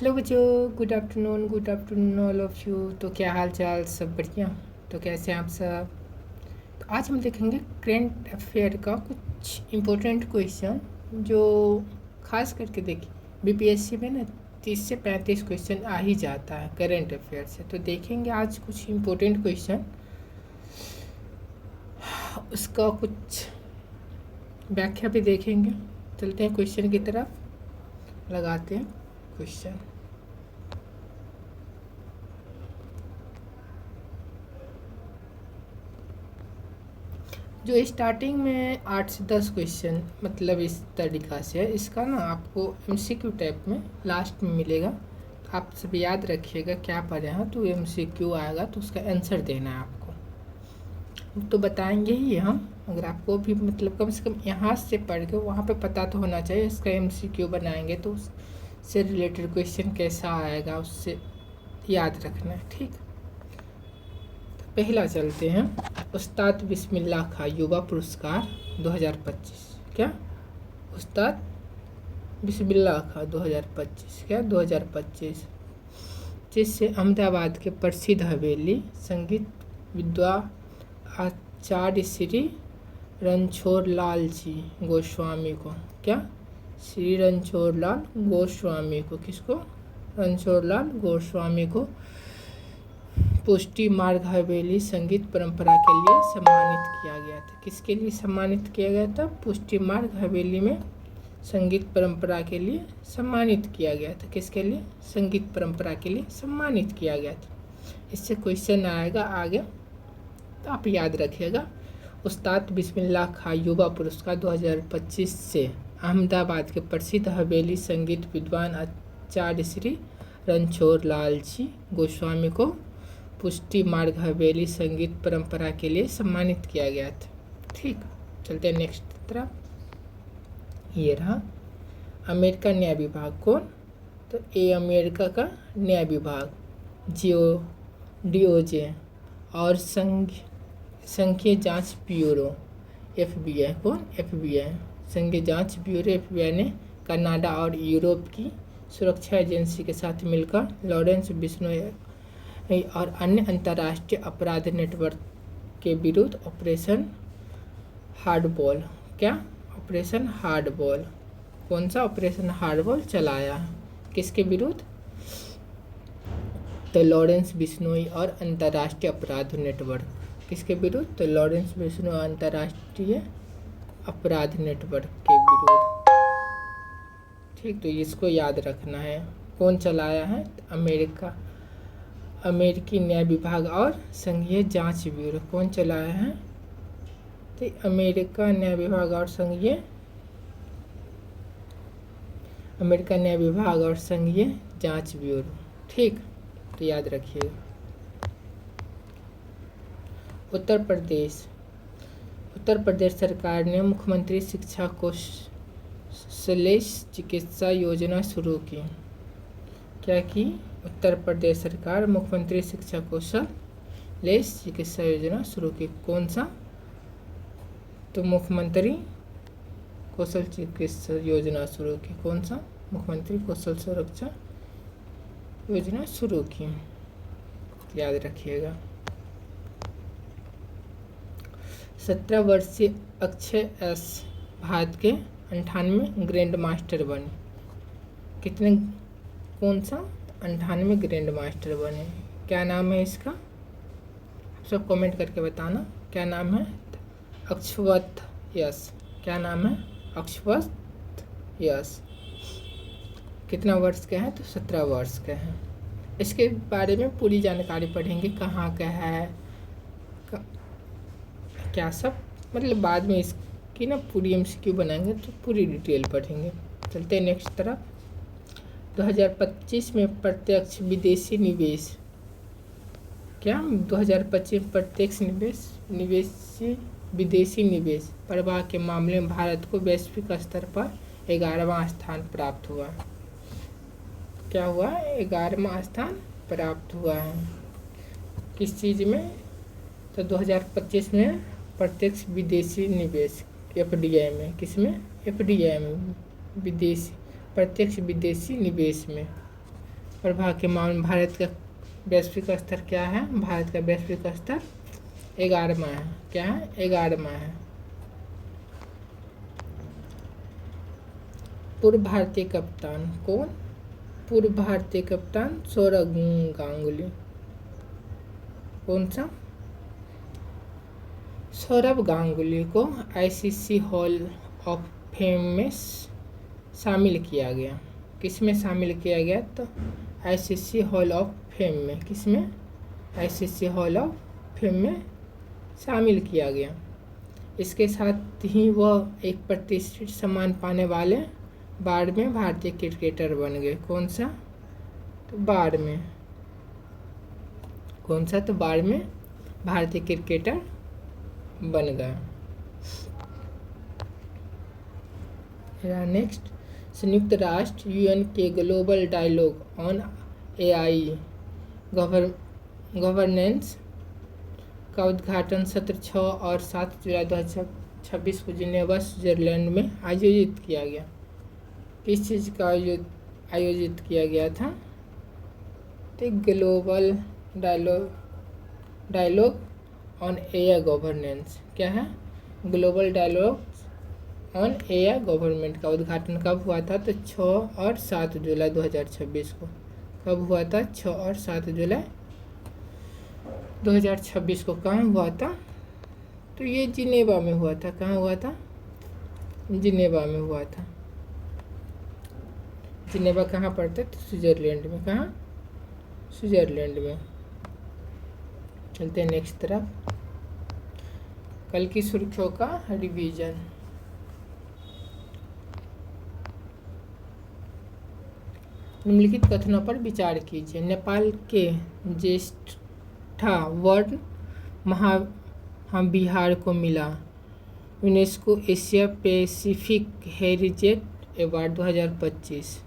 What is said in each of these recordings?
Hello बच्चों, good afternoon all of you. तो क्या हाल चाल, सब बढ़िया? तो कैसे हैं आप सब? तो आज हम देखेंगे करेंट अफेयर का कुछ इम्पोर्टेंट क्वेश्चन जो खास करके देखिए बीपीएससी में ना 30 से 35 क्वेश्चन आ ही जाता है करेंट अफेयर से। तो देखेंगे आज कुछ इम्पोर्टेंट क्वेश्चन, उसका कुछ व्याख्या भी देखेंगे। चलते हैं क्वेश्चन की तरफ, लगाते हैं क्वेश्चन। जो स्टार्टिंग में 8 से 10 क्वेश्चन मतलब इस तरीक़ा से है, इसका ना आपको एमसीक्यू टाइप में लास्ट में मिलेगा। तो आप सब याद रखिएगा, क्या पढ़े हैं तो एमसीक्यू आएगा तो उसका आंसर देना है आपको। तो बताएंगे ही हम, अगर आपको भी मतलब कम से कम यहाँ से पढ़ के वहाँ पे पता तो होना चाहिए। इसका एमसीक्यू बनाएंगे तो उससे रिलेटेड क्वेश्चन कैसा आएगा उससे याद रखना है, ठीक। पहला चलते हैं, उस्ताद बिस्मिल्लाह खां युवा पुरस्कार 2025। क्या? उस्ताद बिस्मिल्लाह खां 2025 क्या 2025, जिससे अहमदाबाद के प्रसिद्ध हवेली संगीत विद्वान आचार्य श्री रणछोड़ लाल जी गोस्वामी को, क्या? श्री रणछोड़ लाल गोस्वामी को, किसको? रणछोड़ लाल गोस्वामी को पुष्टि मार्ग हवेली संगीत परंपरा के लिए सम्मानित किया गया था। किसके लिए सम्मानित किया गया था? पुष्टि मार्ग हवेली में संगीत परंपरा के लिए सम्मानित किया गया था। किसके लिए? संगीत परंपरा के लिए सम्मानित किया गया था। इससे क्वेश्चन आएगा आगे, तो आप याद रखिएगा। उस्ताद बिस्मिल्लाह खां युवा पुरस्कार 2025 से अहमदाबाद के प्रसिद्ध हवेली संगीत विद्वान आचार्य श्री रणछोड़ लाल जी गोस्वामी को पुष्टि मार्ग हवेली संगीत परंपरा के लिए सम्मानित किया गया था, ठीक। चलते हैं नेक्स्ट तरफ। ये रहा अमेरिका न्याय विभाग। कौन? तो ए अमेरिका का न्याय विभाग डीओजे और संघीय जांच ब्यूरो एफबीआई। कौन? एफबीआई संघीय जांच ब्यूरो एफबीआई ने कनाडा और यूरोप की सुरक्षा एजेंसी के साथ मिलकर लॉरेंस बिश्नोई और अन्य अंतर्राष्ट्रीय अपराध नेटवर्क के विरुद्ध ऑपरेशन हार्डबॉल, क्या? ऑपरेशन हार्डबॉल। कौन सा ऑपरेशन हार्डबॉल चलाया? किसके विरुद्ध? तो लॉरेंस बिश्नोई और अंतर्राष्ट्रीय अपराध नेटवर्क। किसके विरुद्ध? तो लॉरेंस बिश्नोई अंतर्राष्ट्रीय अपराध नेटवर्क के विरुद्ध, ठीक। तो इसको याद रखना है। कौन चलाया है? तो अमेरिकी न्याय विभाग और संघीय जांच ब्यूरो। कौन चलाया है? तो अमेरिका न्याय विभाग और संघीय जांच ब्यूरो, ठीक। तो याद रखिएगा। उत्तर प्रदेश सरकार ने मुख्यमंत्री शिक्षा कौशलेश चिकित्सा योजना शुरू की। क्या की? उत्तर प्रदेश सरकार मुख्यमंत्री शिक्षा कौशलेश चिकित्सा योजना शुरू की। कौन सा? तो मुख्यमंत्री कौशल चिकित्सा योजना शुरू की। कौन सा? मुख्यमंत्री कौशल सुरक्षा योजना शुरू की, याद रखिएगा। 17 वर्षीय अक्षय एस भारत के 98वें ग्रैंड मास्टर बने। कितने? कौन सा? 98वें ग्रैंड मास्टर बने। क्या नाम है इसका? आप सब कमेंट करके बताना क्या नाम है। अक्षवत यस। क्या नाम है? अक्षवत यस। कितना वर्ष के हैं? तो 17 वर्ष के हैं। इसके बारे में पूरी जानकारी पढ़ेंगे, कहाँ का है क्या सब, मतलब बाद में इसकी ना पूरी एमसीक्यू बनाएंगे तो पूरी डिटेल पढ़ेंगे। चलते हैं नेक्स्ट तरफ। 2025 में प्रत्यक्ष विदेशी निवेश, क्या? 2025 में प्रत्यक्ष विदेशी निवेश प्रवाह के मामले में भारत को वैश्विक स्तर पर 11वां स्थान प्राप्त हुआ। क्या हुआ? 11वां स्थान प्राप्त हुआ है। किस चीज़ में? तो 2025 में प्रत्यक्ष विदेशी निवेश एफडीआई में। किस में? एफडीआई में, विदेशी प्रत्यक्ष विदेशी निवेश में प्रभाव के मामले में भारत का वैश्विक स्तर क्या है? भारत का वैश्विक स्तर 11वां है। क्या है? 11वां है। पूर्व भारतीय कप्तान कौन? पूर्व भारतीय कप्तान सौरव गांगुली। कौन सा? सौरव गांगुली को आईसीसी हॉल ऑफ फेम में शामिल किया गया। किसमें शामिल किया गया? तो आईसीसी हॉल ऑफ फेम में। किसमें? आईसीसी हॉल ऑफ फेम में शामिल किया गया। इसके साथ ही वह एक प्रतिष्ठित सम्मान पाने वाले बाढ़ में भारतीय क्रिकेटर बन गए। कौन सा? तो बाढ़ में। कौन सा? तो बाढ़ में भारतीय क्रिकेटर बन गया। नेक्स्ट, संयुक्त राष्ट्र यूएन के global dialogue on AI governance का उद्घाटन सत्र 6 और 7 जुलाई 2026 को जिनेवा स्विट्जरलैंड में आयोजित किया गया। किस चीज़ का आयोजित किया गया था? तो global dialogue on AI governance. क्या है? Global dialogue on AI government का उद्घाटन कब हुआ था? तो 6 और 7 जुलाई 2026 को। कब हुआ था? 6 और 7 जुलाई 2026 को। कहाँ हुआ था? तो ये जिनेवा में हुआ था। कहाँ हुआ था? जिनेवा में हुआ था। जिनेवा कहाँ पड़ता है? तो स्विट्जरलैंड में। कहाँ? स्विट्जरलैंड में। चलते हैं नेक्स्ट तरफ। कल की सुर्खियों का रिवीजन। निम्नलिखित कथनों पर विचार कीजिए। नेपाल के ज्येष्ठा वर्ण महाविहार को मिला UNESCO Asia Pacific heritage award 2025।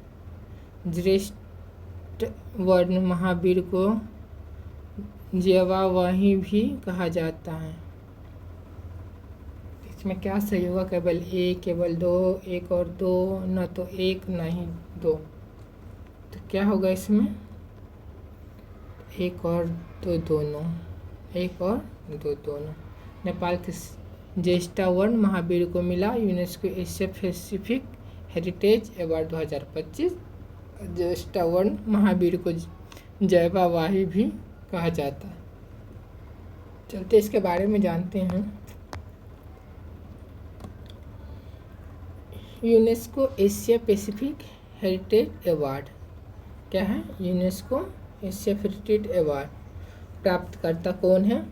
ज्येष्ठ वर्ण महावीर को ज्येष्ठावही भी कहा जाता है। इसमें क्या सही होगा? केवल एक, केवल दो, एक और दो, न तो एक न ही दो। तो क्या होगा इसमें? एक और दो दोनों। एक और दो दोनों। नेपाल के ज्येष्ठा वर्ण महावीर को मिला UNESCO Asia Pacific heritage award 2025। ज्येष्ठा वर्ण महावीर को ज्येष्ठावही भी कहा जाता है। चलते इसके बारे में जानते हैं। UNESCO Asia Pacific heritage award क्या है? यूनेस्को एशिया हेरिटेज अवार्ड प्राप्तकर्ता कौन है?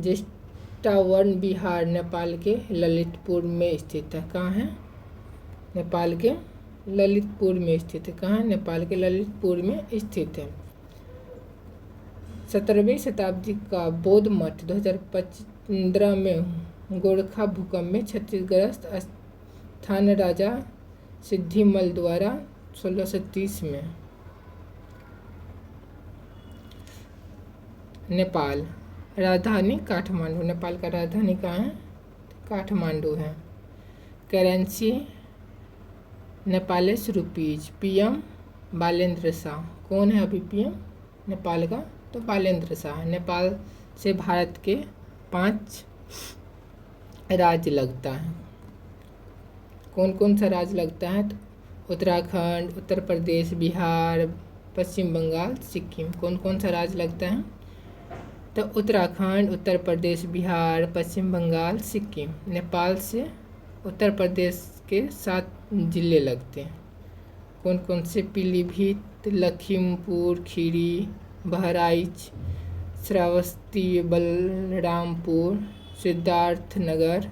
ज्येष्ठा वर्ण बिहार नेपाल के ललितपुर में स्थित है। कहाँ है? नेपाल के ललितपुर में स्थित है। कहाँ है? नेपाल के ललितपुर में स्थित है। 17वीं शताब्दी का बौद्ध मठ 2015 में गोरखा भूकंप में क्षतिग्रस्त स्थान राजा सिद्धिमल द्वारा 1630 में। नेपाल राजधानी काठमांडू। नेपाल का राजधानी कहाँ है? काठमांडू है। Currency Nepalese rupees. PM Balendra Shah. कौन है अभी पीएम नेपाल का? तो बालेंद्र शाह। नेपाल से भारत के 5 राज्य लगता है। कौन कौन सा राज्य लगता है? तो उत्तराखंड, उत्तर प्रदेश, बिहार, पश्चिम बंगाल, सिक्किम। कौन कौन सा राज्य लगता है? तो उत्तराखंड, उत्तर प्रदेश, बिहार, पश्चिम बंगाल, सिक्किम। नेपाल से उत्तर प्रदेश के 7 जिले लगते हैं। कौन कौन से? पीलीभीत, लखीमपुर खीरी, बहराइच, श्रावस्ती, बलरामपुर, सिद्धार्थनगर,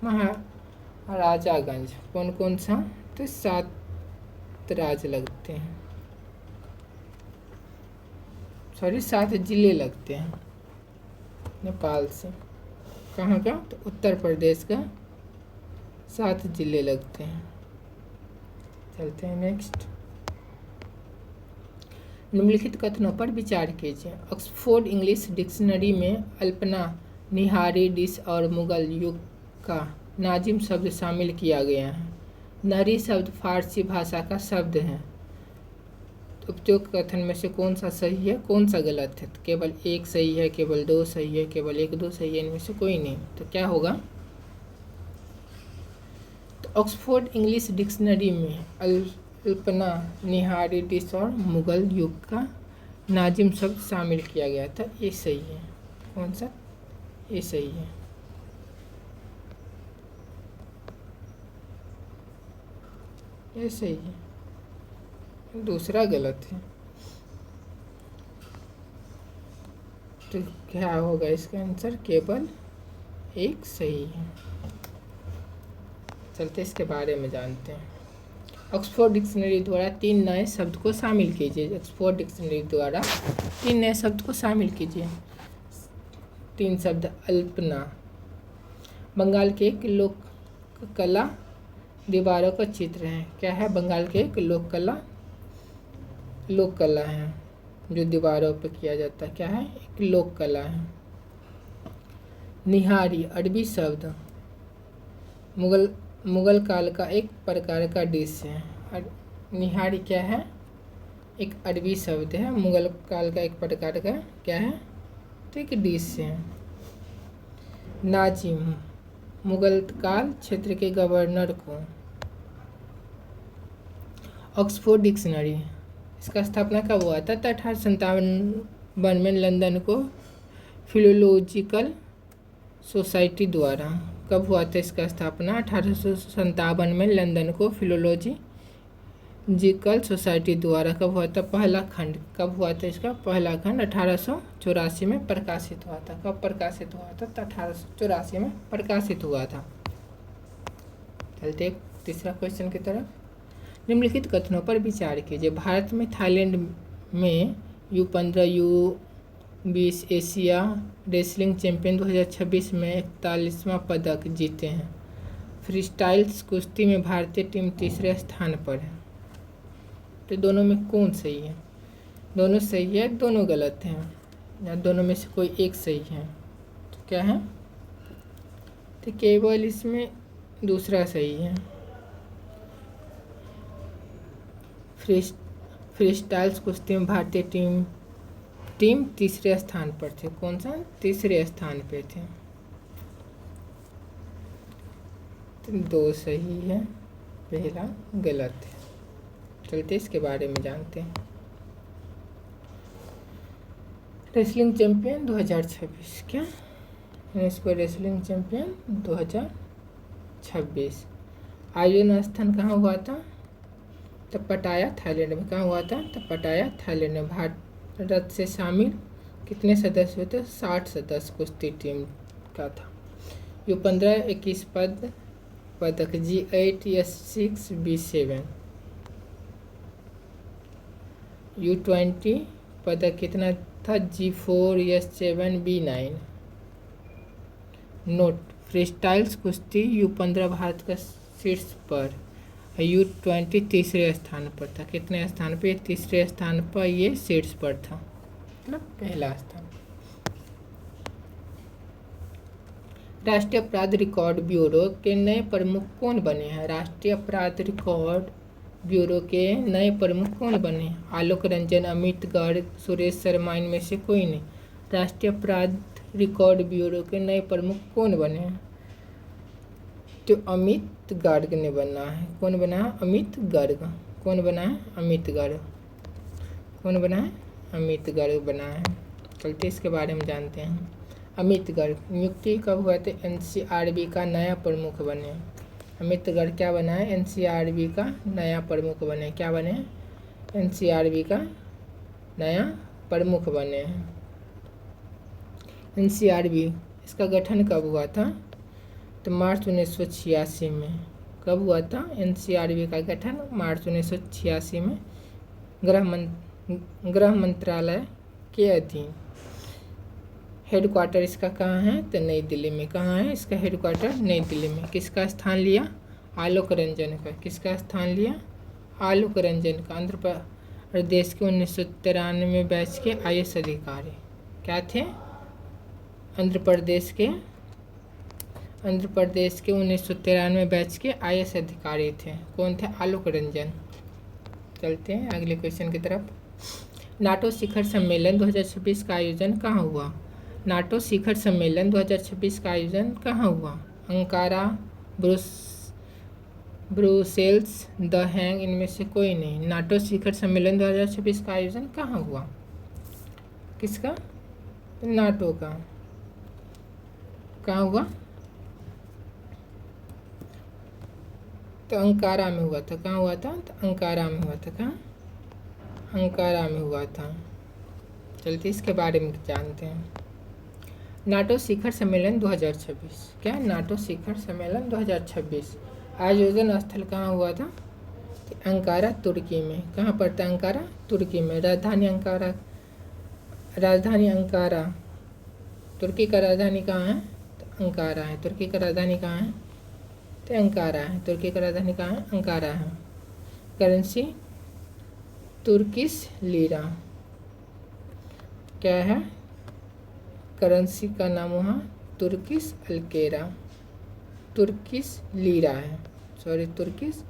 महाराजागंज। कौन कौन सा? तो 7 राज्य लगते हैं। 7 जिले लगते हैं नेपाल से। कहाँ का? तो उत्तर प्रदेश का 7 जिले लगते हैं। चलते हैं नेक्स्ट। निम्नलिखित कथनों पर विचार कीजिए। ऑक्सफोर्ड इंग्लिश डिक्शनरी में अल्पना, निहारी, डिश और मुगल युग का नाजिम शब्द शामिल किया गया है। नहरी शब्द फारसी भाषा का शब्द है। उपयुक्त कथन में से कौन सा सही है, कौन सा गलत है? तो केवल एक सही है, केवल दो सही है, केवल एक दो सही है, इनमें से कोई नहीं। तो क्या होगा? तो ऑक्सफोर्ड इंग्लिश डिक्शनरी में अल्पना, निहारी, डिश और मुगल युग का नाजिम शब्द शामिल किया गया था। ये सही है। कौन सा? ये सही है। ये सही है, दूसरा गलत है। तो क्या होगा इसका आंसर? केवल एक सही है। चलते इसके बारे में जानते हैं। ऑक्सफोर्ड डिक्शनरी द्वारा 3 नए शब्द को शामिल कीजिए। ऑक्सफोर्ड डिक्शनरी द्वारा 3 नए शब्द को शामिल कीजिए। 3 शब्द। अल्पना, बंगाल के एक लोक कला दीवारों का चित्र है। क्या है? बंगाल के एक लोक कला है जो दीवारों पर किया जाता है। क्या है? एक लोक कला है। निहारी, अरबी शब्द, मुगल काल का एक प्रकार का डिश है। निहारी क्या है? एक अरबी शब्द है, मुगल काल का एक प्रकार का क्या है? तो एक डिश है। नाजिम, मुगल काल क्षेत्र के गवर्नर को। ऑक्सफोर्ड डिक्शनरी, इसका स्थापना कब हुआ था? तो 1857 में लंदन को फिलोलॉजिकल सोसाइटी द्वारा। कब हुआ था इसका स्थापना? 1857 में लंदन को फिलोलॉजिकल सोसाइटी द्वारा। कब हुआ था? पहला खंड कब हुआ था इसका? पहला खंड 1884 में प्रकाशित हुआ था। कब प्रकाशित हुआ था? तो 1884 में प्रकाशित हुआ था। चलते तीसरा क्वेश्चन की तरफ। निम्नलिखित कथनों पर विचार कीजिए। भारत में थाईलैंड में U15 U20 Asia wrestling champion 2026 में 41वां पदक जीते हैं। फ्रीस्टाइल्स कुश्ती में भारतीय टीम तीसरे स्थान पर है। तो दोनों में कौन सही है? दोनों सही है, दोनों गलत हैं, या दोनों में से कोई एक सही है। तो क्या है? तो केवल इसमें दूसरा सही है। फ्रीस्टाइल्स कुश्ती में भारतीय टीम तीसरे स्थान पर थे। कौन सा? तीसरे स्थान पे थे। तो 2 सही है, पहला गलत है। चलते इसके बारे में जानते हैं। रेसलिंग चैंपियन 2026 क्या? UNESCO wrestling champion 2026। आयोजन स्थान कहाँ हुआ था? तो पटाया थाईलैंड में। कहाँ हुआ था? तो पटाया थाईलैंड में। भारत से शामिल कितने सदस्य हुए थे? 60 सदस्य कुश्ती टीम का था। U15 21 पदक, G8 S6 B7। U20 पदक कितना था? G4 S7 B9। नोट, फ्रीस्टाइल्स कुश्ती U15 भारत का शीर्ष पर, U20 तीसरे स्थान पर था। कितने स्थान पे? तीसरे स्थान पर ये शीर्ष पर था, मतलब पहला स्थान। राष्ट्रीय अपराध रिकॉर्ड ब्यूरो के नए प्रमुख कौन बने हैं? राष्ट्रीय अपराध रिकॉर्ड ब्यूरो के नए प्रमुख कौन बने हैं? आलोक रंजन, अमित गर्ग, सुरेश शर्मा, इनमें से कोई नहीं। राष्ट्रीय अपराध रिकॉर्ड ब्यूरो के नए प्रमुख कौन बने हैं? तो अमित गर्ग ने बना है। कौन बना है? अमित गर्ग। कौन बना है? अमित गर्ग। कौन बना है? अमित गर्ग बना है। चलते इसके बारे में जानते हैं। अमित गर्ग नियुक्ति कब हुआ थे? NCRB का नया प्रमुख बने। अमित गर्ग क्या बना है? NCRB का नया प्रमुख बने। क्या बने? NCRB का नया प्रमुख बने हैं। NCRB इसका गठन कब हुआ था? तो मार्च 1986 में। कब हुआ था NCRB का गठन? मार्च 1986 में गृह मंत्रालय के अधीन। हेडक्वार्टर इसका कहाँ है? तो नई दिल्ली में। कहाँ है इसका हेडक्वार्टर? नई दिल्ली में। किसका स्थान लिया? आलोक रंजन का। किसका स्थान लिया? आलोक रंजन का। आंध्र प्रदेश के 1993 बैच के IAS अधिकारी क्या थे? आंध्र प्रदेश के 1993 बैच के IAS अधिकारी थे। कौन थे? आलोक रंजन। चलते हैं अगले क्वेश्चन की तरफ। नाटो शिखर सम्मेलन 2026 का आयोजन कहाँ हुआ? नाटो शिखर सम्मेलन 2026 का आयोजन कहाँ हुआ? अंकारा, ब्रुसेल्स, द हैग, इनमें से कोई नहीं। नाटो शिखर सम्मेलन 2026 का आयोजन कहाँ हुआ? किसका? नाटो का। कहाँ हुआ? तो अंकारा में हुआ था। कहाँ हुआ था? तो अंकारा में हुआ था। कहाँ? अंकारा में हुआ था। चलते इसके बारे में जानते हैं। नाटो शिखर सम्मेलन 2026 क्या? नाटो शिखर सम्मेलन 2026 आयोजन स्थल कहाँ हुआ था? अंकारा, तुर्की में। कहाँ पड़ता है अंकारा? तुर्की में। राजधानी अंकारा, राजधानी अंकारा। तुर्की का राजधानी कहाँ है? तो अंकारा है। तुर्की का राजधानी कहाँ है? तो अंकारा है। तुर्की का राजधानी कहाँ है? अंकारा है। Currency Turkish lira. क्या है? करेंसी का नाम वहाँ तुर्किश अल्केरा, तुर्किश लीरा है। Sorry, Turkish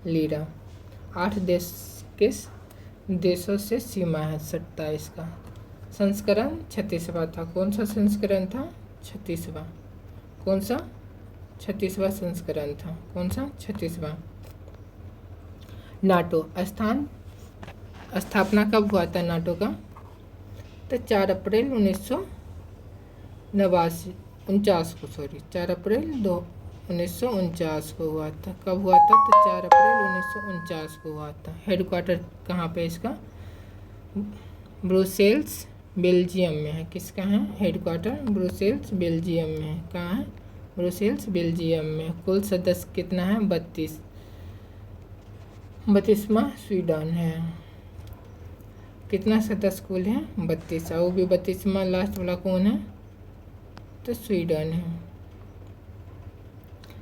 lira. 8 देशों से सीमा है। 27 का संस्करण 36वां था। कौन सा संस्करण था? 36वां। कौन सा? 36वां संस्करण था। कौन सा? 36वां। नाटो स्थापना कब हुआ था नाटो का? तो 4 अप्रैल 1949 को, सॉरी 4 अप्रैल 1949 को हुआ था। कब हुआ था? तो 4 अप्रैल 1949 को हुआ था। हेडक्वार्टर कहाँ पे इसका? ब्रुसेल्स, बेल्जियम में है। किसका है हेडक्वार्टर? ब्रुसेल्स, बेल्जियम में है। कहाँ है? ब्रुसेल्स, बेल्जियम में। कुल सदस्य कितना है? 32वां स्वीडन है। कितना सदस्य कुल है? 32। वो भी 32वां लास्ट वाला कौन है? तो स्वीडन है।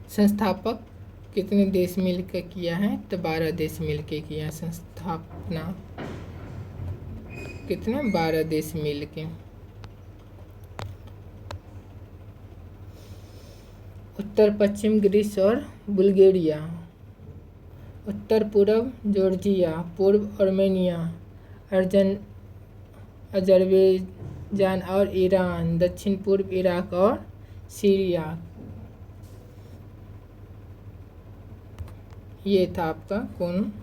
संस्थापक कितने देश मिलकर किया है? तो 12 देश मिलकर किया संस्थापना। कितने? 12 देश मिलके। उत्तर पश्चिम ग्रीस और बुल्गारिया, उत्तर पूर्व जॉर्जिया, पूर्व आर्मेनिया, अजरबैजान और ईरान, दक्षिण पूर्व इराक और सीरिया। ये था आपका कौन?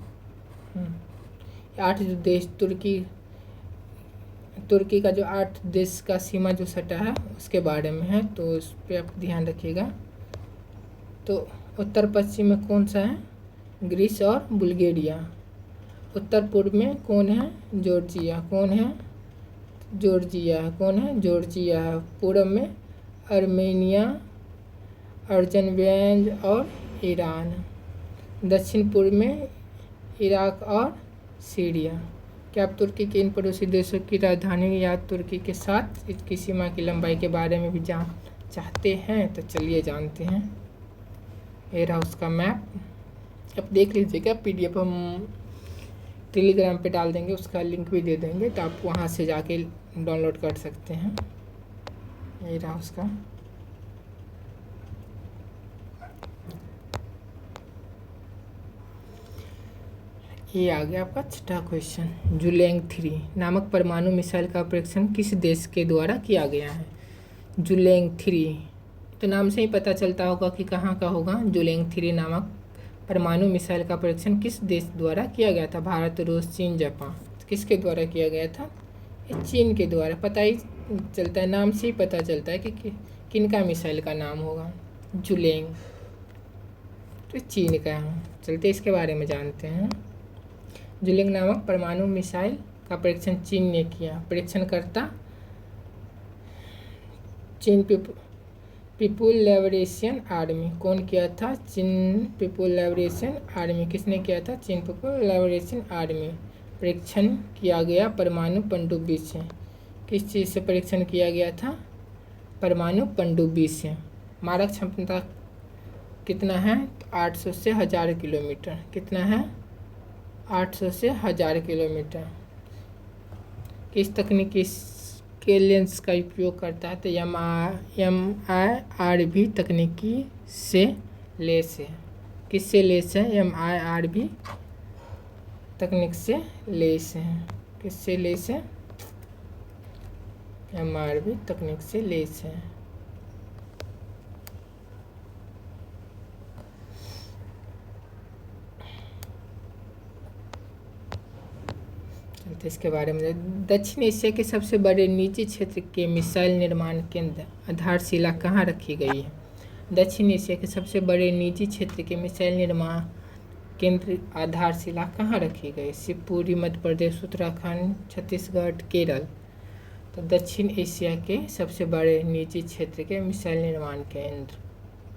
8 देश। तुर्की का जो 8 देश का सीमा जो सटा है उसके बारे में है, तो उस पर आप ध्यान रखिएगा। तो उत्तर पश्चिम में कौन सा है? ग्रीस और बुल्गारिया। उत्तर पूर्व में कौन है? जॉर्जिया। कौन है? जॉर्जिया। कौन है? जॉर्जिया। पूर्व में आर्मेनिया, अजरबैजान और ईरान। दक्षिण पूर्व में इराक और सीरिया। क्या आप तुर्की के इन पड़ोसी देशों की राजधानी या तुर्की के साथ इसकी सीमा की लंबाई के बारे में भी जान चाहते हैं? तो चलिए जानते हैं। ये रहा उसका मैप। अब देख लीजिएगा, PDF हम टेलीग्राम पे डाल देंगे, उसका लिंक भी दे देंगे, तो आप वहाँ से जाके डाउनलोड कर सकते हैं। ये रहा उसका। ये आ गया आपका 6ठा क्वेश्चन। जुलैंग 3 नामक परमाणु मिसाइल का परीक्षण किस देश के द्वारा किया गया है? जुलैंग 3 तो नाम से ही पता चलता होगा कि कहाँ का होगा। जुलैंग 3 नामक परमाणु मिसाइल का परीक्षण किस देश द्वारा किया गया था? भारत, रूस, चीन, जापान। किसके द्वारा किया गया था? ये चीन के द्वारा। पता ही चलता है, नाम से ही पता चलता है कि किनका मिसाइल का नाम होगा। जुलैंग तो चीन का है। चलते इसके बारे में जानते हैं। जुलैंग नामक परमाणु मिसाइल का परीक्षण चीन ने किया। परीक्षणकर्ता चीन पीपुल लिबरेशन आर्मी। कौन किया था? चीन पीपुल लिबरेशन आर्मी। किसने किया था? चीन पीपुल लिबरेशन आर्मी। परीक्षण किया गया परमाणु पनडुब्बी से। किस चीज़ से परीक्षण किया गया था? परमाणु पनडुब्बी से। मारक क्षमता कितना है? 800 से 1000 किलोमीटर। कितना है? 800 से 1000 किलोमीटर। किस तकनीकी के लेंस का उपयोग करता है? तो MIRV तकनीकी से लेस है। किससे लेस है? MIRV तकनीक से लेस हैं। किससे लेस है? MRV तकनीक से लेस है। चलते इसके बारे में। दक्षिण एशिया के सबसे बड़े निजी क्षेत्र के मिसाइल निर्माण केंद्र आधारशिला कहाँ रखी गई है? दक्षिण एशिया के सबसे बड़े निजी क्षेत्र के मिसाइल निर्माण केंद्र आधारशिला कहाँ रखी गई? शिवपुरी, मध्य प्रदेश, उत्तराखंड, छत्तीसगढ़, केरल। तो दक्षिण एशिया के सबसे बड़े निजी क्षेत्र के मिसाइल निर्माण केंद्र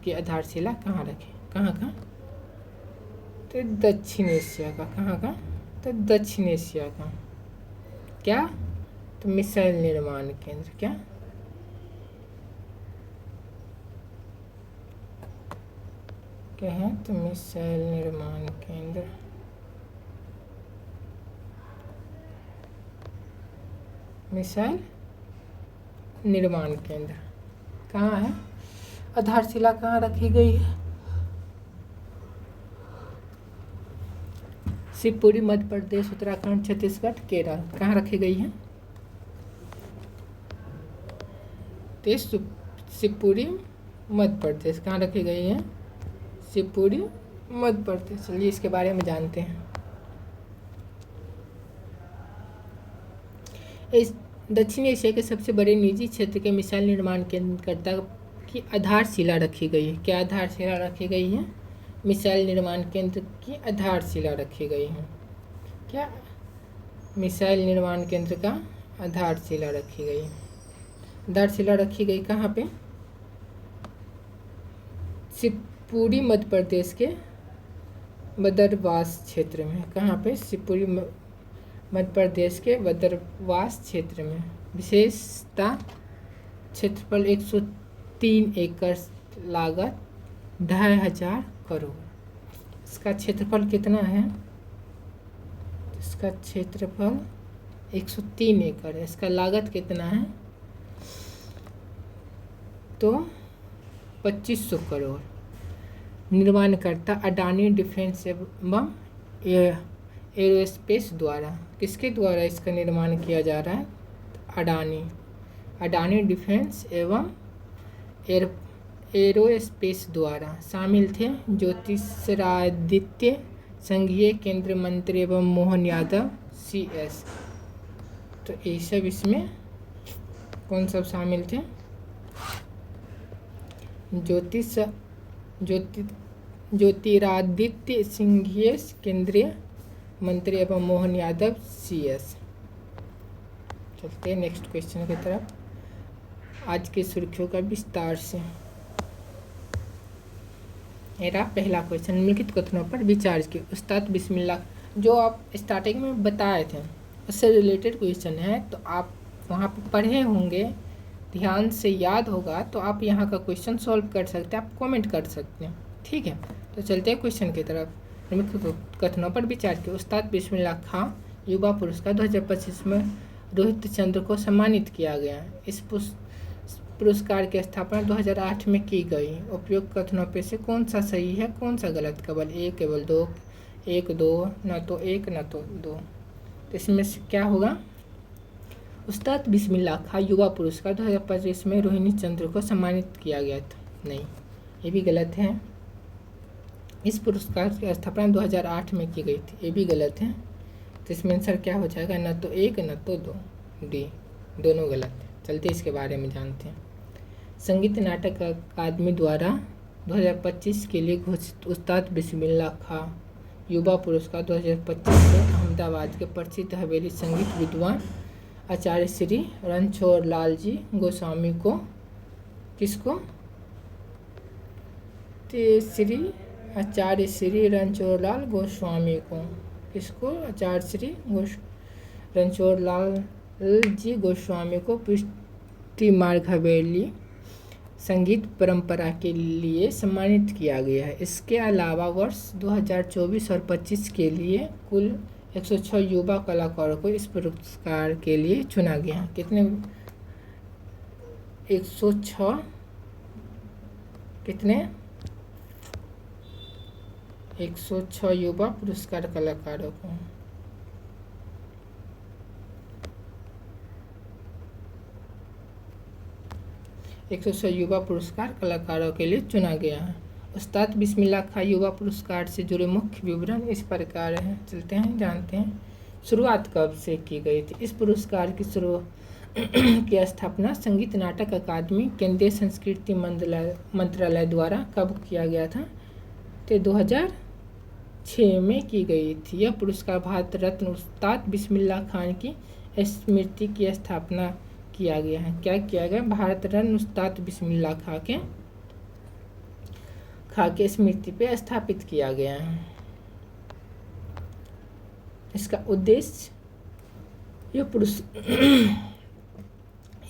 की आधारशिला कहाँ रखी? कहाँ का? तो दक्षिण एशिया का। कहाँ का? तो दक्षिण एशिया का। क्या? तो मिसाइल निर्माण केंद्र। क्या? क्या है? तो मिसाइल निर्माण केंद्र। मिसाइल निर्माण केंद्र कहाँ है? आधारशिला कहाँ रखी गई है? शिवपुरी, मध्य प्रदेश, उत्तराखंड, छत्तीसगढ़, केरल। कहाँ रखी गई है? शिवपुरी, मध्य प्रदेश। कहाँ रखी गई है? शिवपुरी, मध्य प्रदेश। चलिए इसके बारे में जानते हैं। इस दक्षिण एशिया के सबसे बड़े निजी क्षेत्र के मिसाइल निर्माण केंद्रकर्ता की आधारशिला रखी गई है। क्या आधारशिला रखी गई है? मिसाइल निर्माण केंद्र की आधारशिला रखी गई है। क्या? मिसाइल निर्माण केंद्र का आधारशिला रखी गई है। आधारशिला रखी गई कहाँ पे? शिवपुरी, मध्य प्रदेश के बदरवास क्षेत्र में। कहाँ पे? शिवपुरी, मध्य प्रदेश के बदरवास क्षेत्र में। विशेषता क्षेत्रफल 103 एकड़, लागत 2500 करोड़। इसका क्षेत्रफल कितना है? इसका क्षेत्रफल 103 एकड़ है। इसका लागत कितना है? तो 2500 करोड़। निर्माणकर्ता अडानी डिफेंस एवं एरोस्पेस द्वारा। किसके द्वारा इसका निर्माण किया जा रहा है? अडानी डिफेंस एवं एरोस्पेस द्वारा। शामिल थे ज्योतिरादित्य संघीय केंद्रीय मंत्री एवं मोहन यादव CS। तो ये सब इसमें कौन सब शामिल थे? ज्योतिरादित्य सिंधिया केंद्रीय मंत्री एवं मोहन यादव CS। चलते हैं नेक्स्ट क्वेश्चन की तरफ। आज की सुर्खियों का विस्तार से। मेरा पहला क्वेश्चन, निम्नलिखित कथनों पर विचार की। उस्ताद बिस्मिल्लाह जो आप स्टार्टिंग में बताए थे उससे रिलेटेड क्वेश्चन है, तो आप वहाँ पर पढ़े होंगे, ध्यान से याद होगा तो आप यहाँ का क्वेश्चन सॉल्व कर सकते हैं, आप कमेंट कर सकते हैं। ठीक है, तो चलते हैं क्वेश्चन की तरफ। कथनों पर विचार किया। उस्ताद बिस्मिल्लाह खां युवा पुरस्कार 2025 में रोहित चंद्र को सम्मानित किया गया। इस पुरस्कार की स्थापना 2008 में की गई। उपयुक्त कथनों पे से कौन सा सही है, कौन सा गलत? केवल एक, केवल दो, एक दो, न तो एक न तो दो। तो इसमें से क्या होगा? उस्ताद बिस्मिल्लाह खां युवा पुरस्कार 2025 में रोहिणी चंद्र को सम्मानित किया गया था। नहीं, ये भी गलत है। इस पुरस्कार की स्थापना 2008 में की गई थी, ये भी गलत है। तो इसमें आंसर क्या हो जाएगा? न तो एक न तो दो, डी, दोनों गलत है। चलते इसके बारे में जानते हैं। संगीत नाटक अकादमी द्वारा 2025 के लिए घोषित उस्ताद बिस्मिल्लाह खां युवा पुरस्कार 2025 में अहमदाबाद के प्रसिद्ध हवेली संगीत विद्वान आचार्य श्री रणछोड़ लाल जी गोस्वामी को, किसको? श्री आचार्य श्री रणछोड़ लाल गोस्वामी को, किसको? आचार्य श्री रणछोड़ लाल जी गोस्वामी को पुष्टि मार्ग हवेली संगीत परंपरा के लिए सम्मानित किया गया है। इसके अलावा वर्ष 2024 और 25 के लिए कुल 106 युवा कलाकारों को इस पुरस्कार के लिए चुना गया है। कितने? 106 कितने? 106 युवा पुरस्कार कलाकारों को 100 युवा पुरस्कार कलाकारों के लिए चुना गया है। उस्ताद बिस्मिल्लाह खां युवा पुरस्कार से जुड़े मुख्य विवरण इस प्रकार हैं, चलते हैं जानते हैं। शुरुआत कब से की गई थी? इस पुरस्कार की की स्थापना संगीत नाटक अकादमी केंद्रीय संस्कृति मंत्रालय द्वारा कब किया गया था? तो 2006 में की गई थी। यह पुरस्कार भारत रत्न उस्ताद बिस्मिल्लाह खान की स्मृति की स्थापना किया गया है। क्या किया गया? भारत रत्न उस्ताद बिस्मिल्लाह खां के स्मृति पे स्थापित किया गया है। इसका उद्देश्य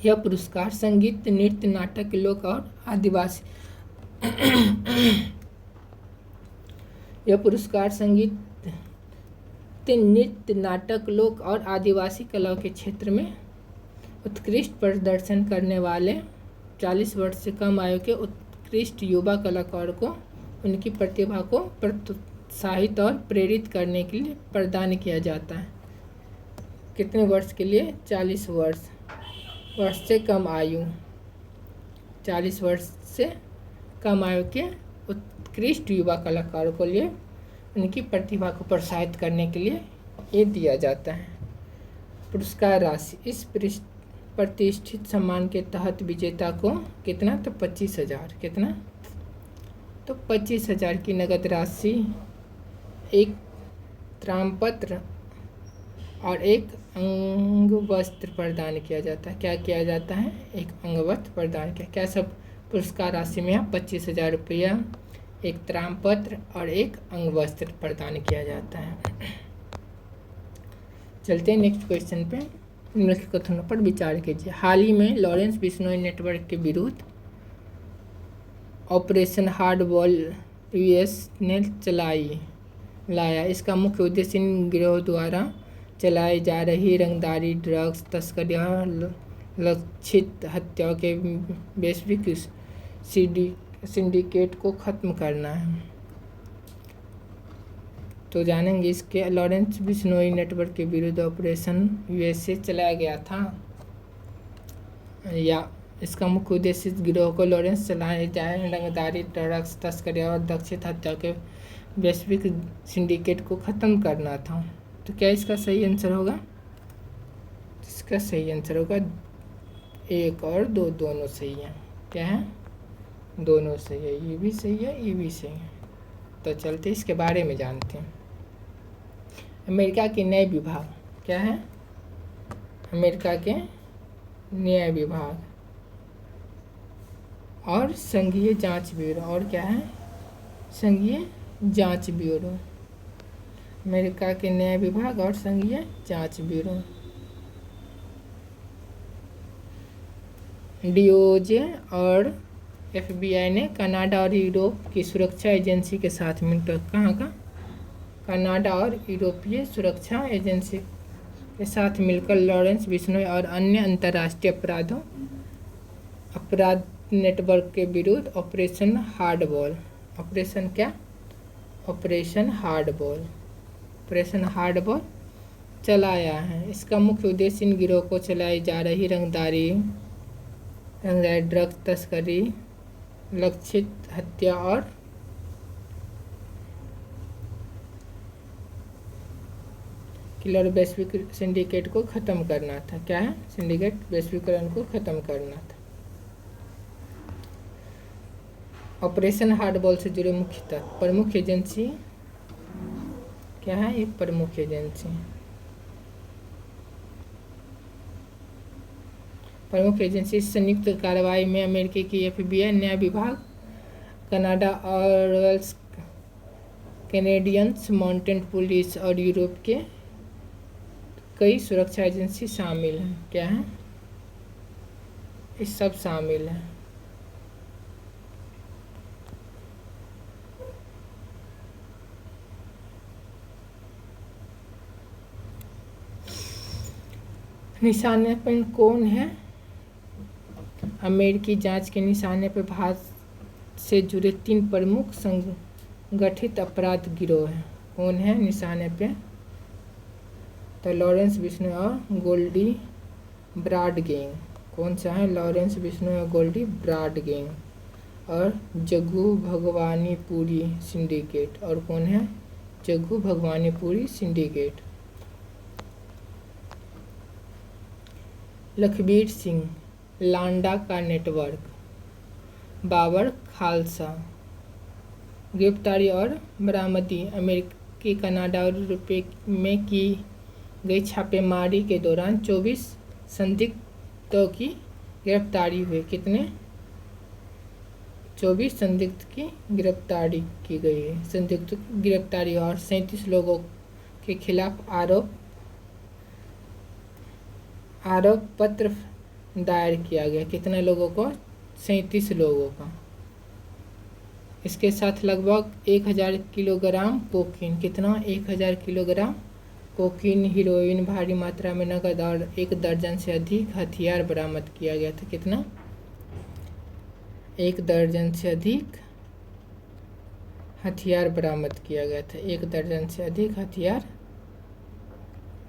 यह पुरस्कार संगीत, नृत्य, नाटक, लोक और आदिवासी यह पुरस्कार संगीत, नृत्य, नाटक, लोक और आदिवासी कलाओं के क्षेत्र में उत्कृष्ट प्रदर्शन करने वाले 40 वर्ष से कम आयु के उत्कृष्ट युवा कलाकारों को उनकी प्रतिभा को प्रोत्साहित और प्रेरित करने के लिए प्रदान किया जाता है। कितने वर्ष के लिए? 40 वर्ष से कम आयु, 40 वर्ष से कम आयु के उत्कृष्ट युवा कलाकारों को लिए उनकी प्रतिभा को प्रोत्साहित करने के लिए ये दिया जाता है। पुरस्कार राशि, इस प्रतिष्ठित सम्मान के तहत विजेता को कितना? तो 25,000। कितना? तो 25,000 की नगद राशि, एक ताम्रपत्र और एक अंगवस्त्र प्रदान किया जाता है। क्या किया जाता है? एक अंगवस्त्र प्रदान किया। क्या सब पुरस्कार राशि में 25,000 रुपया, एक ताम्रपत्र और एक अंगवस्त्र प्रदान किया जाता है। चलते हैं नेक्स्ट क्वेश्चन पे। निम्नलिखित कथनों पर विचार कीजिए। हाल ही में लॉरेंस बिश्नोई नेटवर्क के विरुद्ध ऑपरेशन हार्डबॉल यूएस ने लाया। इसका मुख्य उद्देश्य इन गिरोह द्वारा चलाई जा रही रंगदारी, ड्रग्स तस्करी और लक्षित हत्याओं के वैश्विक सिंडिकेट को खत्म करना है। तो जानेंगे इसके। लॉरेंस बिश्नोई नेटवर्क के विरुद्ध ऑपरेशन यूएसए चलाया गया था, या इसका मुख्य उद्देश्य इस गिरोह को लॉरेंस चलाए जाए रंगदारी, ड्रग्स तस्करी और लक्षित हत्या के वैश्विक सिंडिकेट को ख़त्म करना था। तो क्या इसका सही आंसर होगा? इसका सही आंसर होगा 1 और 2 दोनों सही है। क्या है? दोनों सही है। ये भी सही है, ये भी सही है। तो चलते इसके बारे में जानते हैं। अमेरिका के न्याय विभाग क्या है? अमेरिका के न्याय विभाग और संघीय जांच ब्यूरो, और क्या है? संघीय जांच ब्यूरो। अमेरिका के न्याय विभाग और संघीय जांच ब्यूरो। डीओजे और एफबीआई ने कनाडा और यूरोप की सुरक्षा एजेंसी के साथ मिलकर, कहाँ का? कनाडा और यूरोपीय सुरक्षा एजेंसी के साथ मिलकर लॉरेंस बिश्नोई और अन्य अंतर्राष्ट्रीय अपराध नेटवर्क के विरुद्ध ऑपरेशन हार्डबॉल, ऑपरेशन क्या? ऑपरेशन हार्डबॉल चलाया है। इसका मुख्य उद्देश्य इन गिरोह को चलाई जा रही रंगदारी, ड्रग्स तस्करी, लक्षित हत्या और किलर वैश्विक सिंडिकेट को ख़त्म करना था। क्या है? सिंडिकेट वैश्वीकरण को ख़त्म करना था। ऑपरेशन हार्डबॉल से जुड़े मुख्य प्रमुख एजेंसी क्या है? एक प्रमुख एजेंसी संयुक्त कार्रवाई में अमेरिकी की एफबीआई, न्याय विभाग, कनाडा और कैनेडियंस माउंटेन पुलिस और यूरोप के कई सुरक्षा एजेंसी शामिल हैं। क्या है? ये सब शामिल हैं। निशाने पर कौन है? अमेरिकी जांच के निशाने पर भारत से जुड़े 3 प्रमुख संगठित अपराध गिरोह हैं। कौन है निशाने पे? तो लॉरेंस बिश्नोई और गोल्डी ब्राड गैंग। कौन सा है? लॉरेंस बिश्नोई और गोल्डी ब्राड गैंग, और जग्गू भगवानीपुरी सिंडिकेट। और कौन है? जग्गू भगवानीपुरी सिंडिकेट। लखबीर सिंह लांडा का नेटवर्क, बाबर खालसा। गिरफ्तारी और बरामदी, अमेरिकी, कनाडा और यूरोप में की गई छापेमारी के दौरान 24 संदिग्धों की गिरफ्तारी हुई। कितने? 24 संदिग्ध की गिरफ्तारी की गई है। संदिग्ध की गिरफ्तारी और 37 लोगों के खिलाफ आरोप पत्र दायर किया गया। कितने लोगों को? 37 लोगों का। इसके साथ लगभग 1000 किलोग्राम कोकीन। कितना? 1000 किलोग्राम कोकीन, हीरोइन, भारी मात्रा में नकद और 1 दर्जन से अधिक हथियार बरामद किया गया था। कितना? 1 दर्जन से अधिक हथियार बरामद किया गया था। 1 दर्जन से अधिक हथियार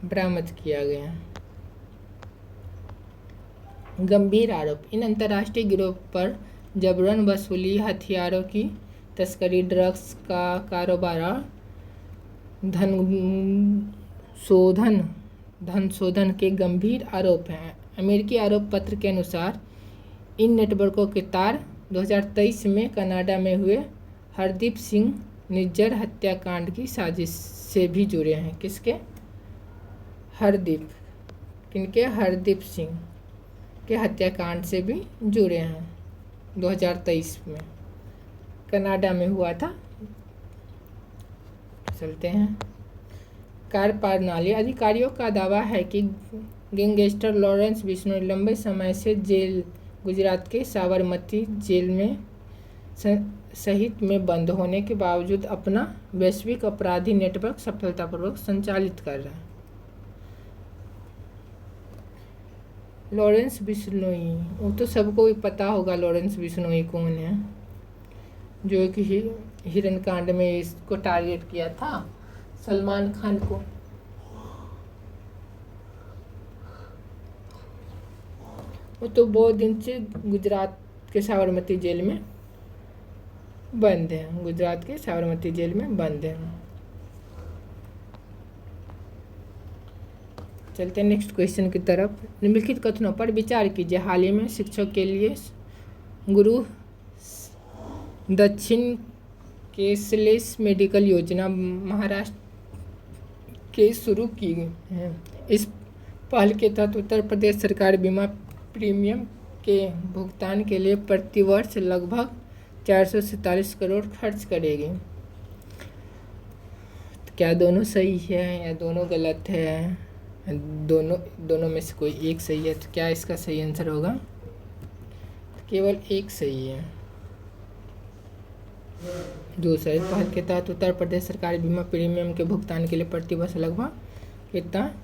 बरामद किया गया। गंभीर आरोप, इन अंतर्राष्ट्रीय गिरोह पर जबरन वसूली, हथियारों की तस्करी, ड्रग्स का कारोबार और धन शोधन के गंभीर आरोप हैं। अमेरिकी आरोप पत्र के अनुसार इन नेटवर्कों के तार 2023 में कनाडा में हुए हरदीप सिंह निज्जर हत्याकांड की साजिश से भी जुड़े हैं। किसके? हरदीप। किनके? हरदीप सिंह के हत्याकांड से भी जुड़े हैं। 2023 में कनाडा में हुआ था। चलते हैं। कार्यप्रणाली, अधिकारियों का दावा है कि गैंगस्टर लॉरेंस बिश्नोई लंबे समय से गुजरात के साबरमती जेल में सहित में बंद होने के बावजूद अपना वैश्विक अपराधी नेटवर्क सफलतापूर्वक संचालित कर रहा है। लॉरेंस बिश्नोई, वो तो सबको ही पता होगा लॉरेंस बिश्नोई कौन है, जो कि हिरन कांड में इसको टारगेट किया था, सलमान खान को। वो तो बहुत दिन से गुजरात के साबरमती जेल में बंद है। गुजरात के साबरमती जेल में बंद है। चलते हैं नेक्स्ट क्वेश्चन की तरफ। निम्नलिखित कथनों पर विचार कीजिए। हाल ही में शिक्षक के लिए गुरु दक्षिण कैशलेस मेडिकल योजना महाराष्ट्र के शुरू की गई है। इस पहल के तहत उत्तर प्रदेश सरकार बीमा प्रीमियम के भुगतान के लिए प्रतिवर्ष लगभग 447 करोड़ खर्च करेगी। तो क्या दोनों सही है या दोनों गलत है? दोनों में से कोई एक सही है। तो क्या इसका सही आंसर होगा? केवल एक सही है। दूसरा, पहल के तहत उत्तर प्रदेश सरकार बीमा प्रीमियम के भुगतान के लिए प्रतिवर्ष लगभग कितना?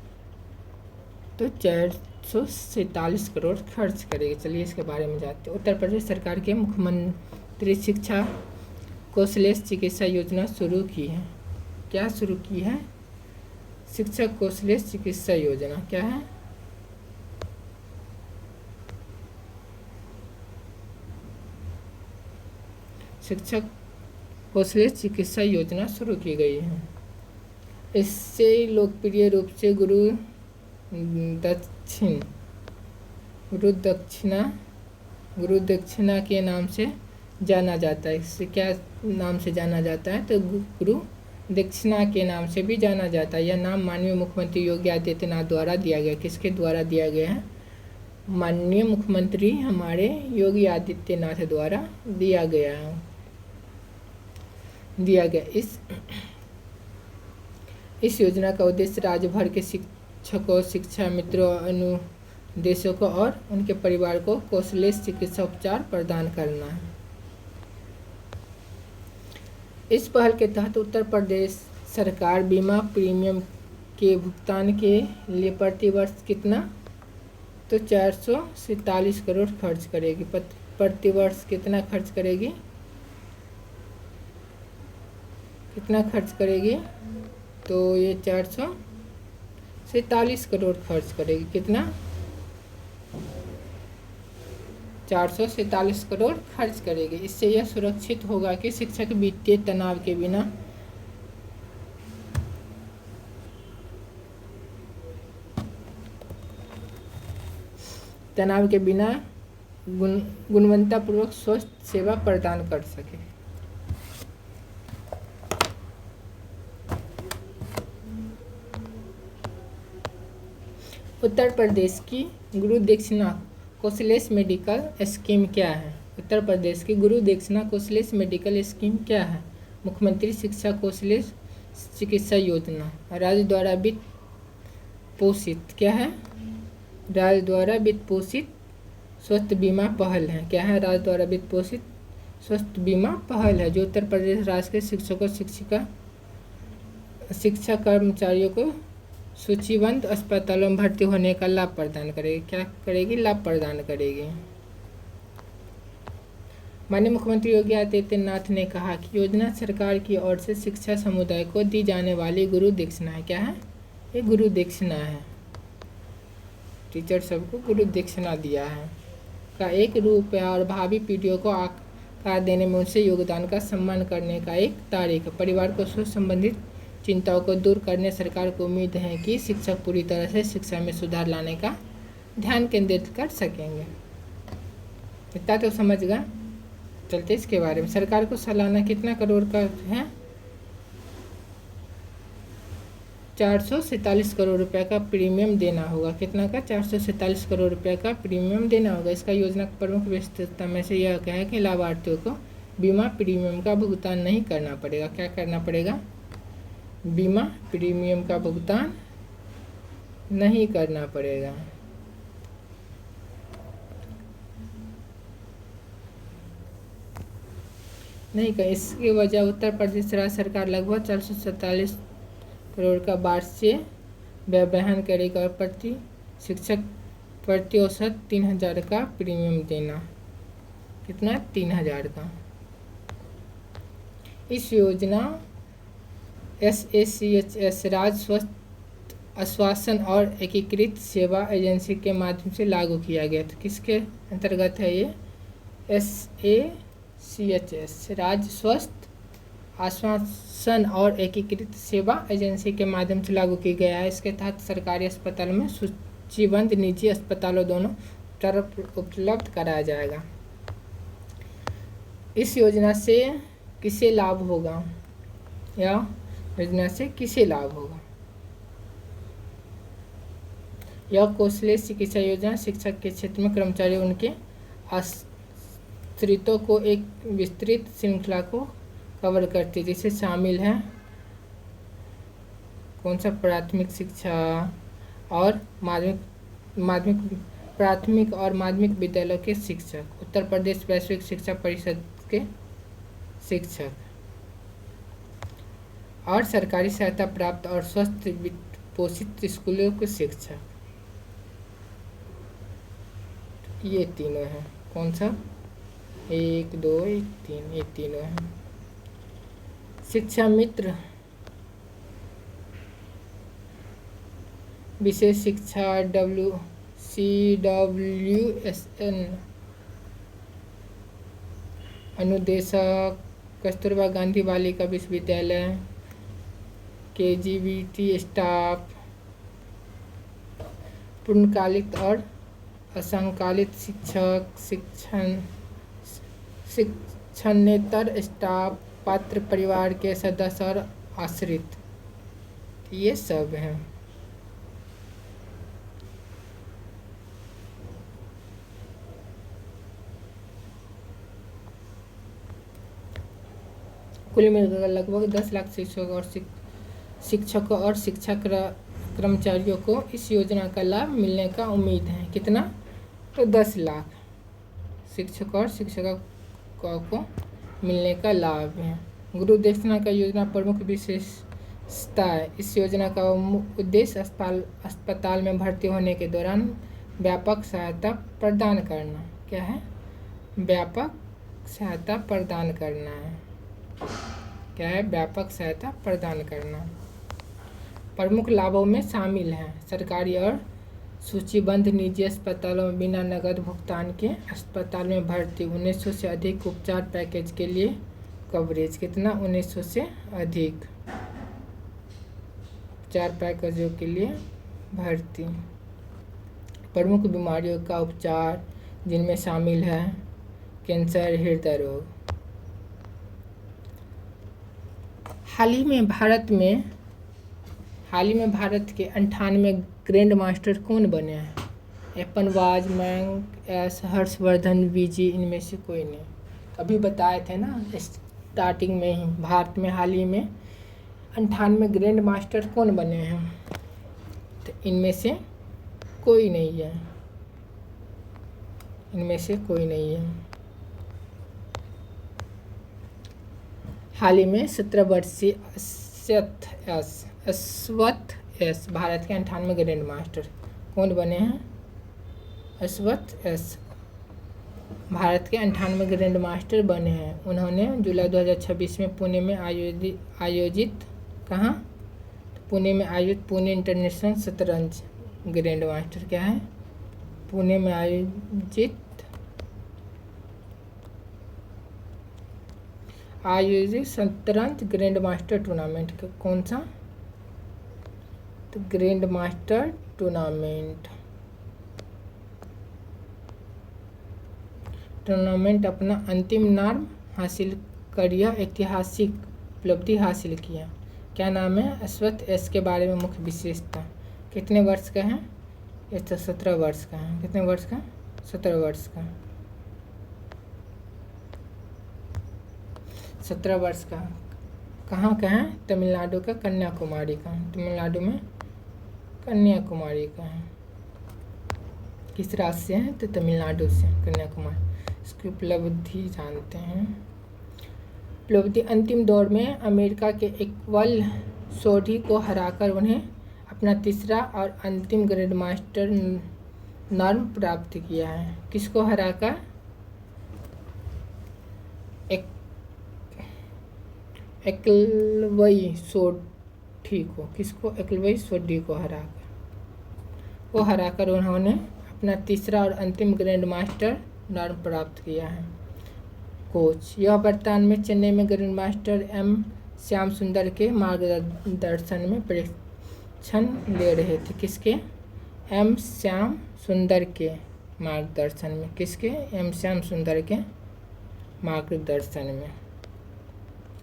तो 447 करोड़ खर्च करेगी। चलिए इसके बारे में जानते हैं। उत्तर प्रदेश सरकार के मुख्यमंत्री शिक्षा कौशलेश चिकित्सा योजना शुरू की है। क्या शुरू की है? शिक्षक कौशलेश चिकित्सा योजना। क्या है? शिक्षक कौशलेश चिकित्सा योजना शुरू की गई है। इससे लोकप्रिय रूप से गुरु दक्षिणा के नाम से जाना जाता है। इससे क्या नाम से जाना जाता है? तो गुरु दक्षिणा के नाम से भी जाना जाता है। यह नाम माननीय मुख्यमंत्री योगी आदित्यनाथ द्वारा दिया गया। किसके द्वारा दिया गया है? माननीय मुख्यमंत्री हमारे योगी आदित्यनाथ द्वारा दिया गया। इस योजना का उद्देश्य राज्य भर के शिक्षकों, शिक्षा मित्रों, अनुदेशकों और उनके परिवार को कौशलेश चिकित्सा उपचार प्रदान करना है। इस पहल के तहत उत्तर प्रदेश सरकार बीमा प्रीमियम के भुगतान के लिए प्रतिवर्ष कितना? तो 447 करोड़ खर्च करेगी। प्रतिवर्ष कितना खर्च करेगी? कितना खर्च करेगी? तो ये 447 करोड़ खर्च करेगी। कितना? 447 करोड़ खर्च करेगी। इससे यह सुरक्षित होगा कि शिक्षक वित्तीय तनाव के बिना गुणवत्तापूर्वक स्वास्थ्य सेवा प्रदान कर सके। उत्तर प्रदेश की गुरु दक्षिणा कौशलेश मेडिकल स्कीम क्या है? उत्तर प्रदेश की गुरु दक्षिणा कौशलेश मेडिकल स्कीम क्या है? मुख्यमंत्री शिक्षा कौशलेश चिकित्सा योजना, राज्य द्वारा वित्त पोषित क्या है? राज्य द्वारा वित्त पोषित स्वास्थ्य बीमा पहल है। क्या है? राज्य द्वारा वित्त पोषित स्वास्थ्य बीमा पहल है, जो उत्तर प्रदेश राज्य के शिक्षकों शिक्षा कर्मचारियों को सूचीबद्ध अस्पतालों में भर्ती होने का लाभ प्रदान करेगी। क्या करेगी? लाभ प्रदान करेगी। माननीय मुख्यमंत्री योगी आदित्यनाथ ने कहा कि योजना सरकार की ओर से शिक्षा समुदाय को दी जाने वाली गुरु दक्षिणा है। क्या है? ये गुरु दक्षिणा है। टीचर सबको गुरु दक्षिणा दिया है का एक रूप है और भावी पीढ़ियों को आकार देने में उनसे योगदान का सम्मान करने का एक तारीख है। परिवार को स्वास्थ्य संबंधित चिंताओं को दूर करने सरकार को उम्मीद है कि शिक्षक पूरी तरह से शिक्षा में सुधार लाने का ध्यान केंद्रित कर सकेंगे। इतना तो समझ गए। चलते इसके बारे में। सरकार को सालाना कितना करोड़ का है? 447 करोड़ रुपए का प्रीमियम देना होगा। कितना का? 447 करोड़ रुपए का प्रीमियम देना होगा। इसका योजना का प्रमुख विशेषता में से यह है कि लाभार्थियों को बीमा प्रीमियम का भुगतान नहीं करना पड़ेगा। क्या करना पड़ेगा? बीमा प्रीमियम का भुगतान नहीं करना पड़ेगा। नहीं कर। इसकी वजह उत्तर प्रदेश राज्य सरकार लगभग 447 करोड़ का वार्षिक व्यय वहन करेगा और प्रति शिक्षक प्रति औसत 3000 का प्रीमियम देना। कितना? 3000 का। इस योजना SACHS राज्य स्वास्थ्य आश्वासन और एकीकृत सेवा एजेंसी के माध्यम से लागू किया गया था। किसके अंतर्गत है ये? SACHS राज्य स्वास्थ्य आश्वासन और एकीकृत सेवा एजेंसी के माध्यम से लागू किया गया है। इसके तहत सरकारी अस्पतालों में सूचीबद्ध निजी अस्पतालों दोनों तरफ उपलब्ध कराया जाएगा। इस योजना से किसे लाभ होगा? या योजना से किसे लाभ होगा? यह कौशलेश चिकित्सा योजना शिक्षक के क्षेत्र में कर्मचारियों उनके आश्रितों को एक विस्तृत श्रृंखला को कवर करती है, जिससे शामिल है कौन सा? प्राथमिक शिक्षा और प्राथमिक और माध्यमिक विद्यालयों के शिक्षक, उत्तर प्रदेश वैश्विक शिक्षा परिषद के शिक्षक और सरकारी सहायता प्राप्त और स्वस्थ पोषित स्कूलों के शिक्षक। ये तीनों हैं। कौन सा? 1 2 3 ये तीनों हैं। शिक्षा मित्र विशेष शिक्षा CWSN अनुदेशक कस्तूरबा गांधी बालिका विश्वविद्यालय KGBT स्टाफ पूर्णकालिक और असंकालिक शिक्षक शिक्षणेतर स्टाफ पात्र परिवार के सदस्य और आश्रित, ये सब हैं। कुल मिलाकर लगभग 10 लाख शिक्षकों और शिक्षा कर्मचारियों को इस योजना का लाभ मिलने का उम्मीद है। कितना? तो 10 लाख शिक्षकों और शिक्षकों को मिलने का लाभ है। गुरु दक्षिणा का योजना प्रमुख विशेषता है। इस योजना का उद्देश्य अस्पताल में भर्ती होने के दौरान व्यापक सहायता प्रदान करना। क्या है? व्यापक सहायता प्रदान करना है। क्या है? व्यापक सहायता प्रदान करना। प्रमुख लाभों में शामिल हैं सरकारी और सूचीबद्ध निजी अस्पतालों में बिना नकद भुगतान के अस्पताल में भर्ती 1900 से अधिक उपचार पैकेज के लिए कवरेज कितना 1900 से अधिक उपचार पैकेजों के लिए भर्ती। प्रमुख बीमारियों का उपचार जिनमें शामिल है कैंसर, हृदय रोग। हाल ही में भारत के 98 ग्रैंड मास्टर कौन बने हैं? एपनवाज, मैंग, एस, हर्षवर्धन, वीजी, इनमें से कोई नहीं। अभी बताए थे ना स्टार्टिंग में ही, भारत में हाल ही में 98 ग्रैंड मास्टर कौन बने हैं? तो इनमें से कोई नहीं है, इनमें से कोई नहीं है। हाल ही में 17 वर्षीय अश्वथ एस भारत के 98 ग्रैंड मास्टर कौन बने हैं? अश्वथ एस भारत के 98 ग्रैंड मास्टर बने हैं। उन्होंने जुलाई 2026 में पुणे में आयोजित कहाँ? पुणे में आयोजित पुणे इंटरनेशनल शतरंज ग्रैंड मास्टर क्या है? पुणे में आयोजित शतरंज ग्रैंड मास्टर टूर्नामेंट कौन सा? तो ग्रैंड मास्टर टूर्नामेंट अपना अंतिम नाम हासिल कर यह ऐतिहासिक उपलब्धि हासिल किया। क्या नाम है? अश्वथ एस के बारे में मुख्य विशेषता। कितने वर्ष का है? ये तो 17 वर्ष का है। कितने वर्ष का? 17 वर्ष का। 17 वर्ष का। कहाँ का है? तमिलनाडु का कन्याकुमारी का। तमिलनाडु में कन्याकुमारी का है। किस राज्य से है? तो तमिलनाडु से कन्याकुमारी। इसकी उपलब्धि जानते हैं। उपलब्धि अंतिम दौर में अमेरिका के इक्वल सोढ़ी को हराकर उन्हें अपना तीसरा और अंतिम ग्रैंड मास्टर नाम प्राप्त किया है। किसको हराकर? एक्लवई सोढ़ी को। किसको? एक्लवई सोढ़ी को हराकर उन्होंने अपना तीसरा और अंतिम ग्रैंड मास्टर नाम प्राप्त किया है। कोच यह वर्तमान में चेन्नई में ग्रैंड मास्टर एम श्याम सुंदर के मार्गदर्शन में प्रशिक्षण ले रहे थे। किसके? एम श्याम सुंदर के मार्गदर्शन में। किसके? एम श्याम सुंदर के मार्गदर्शन में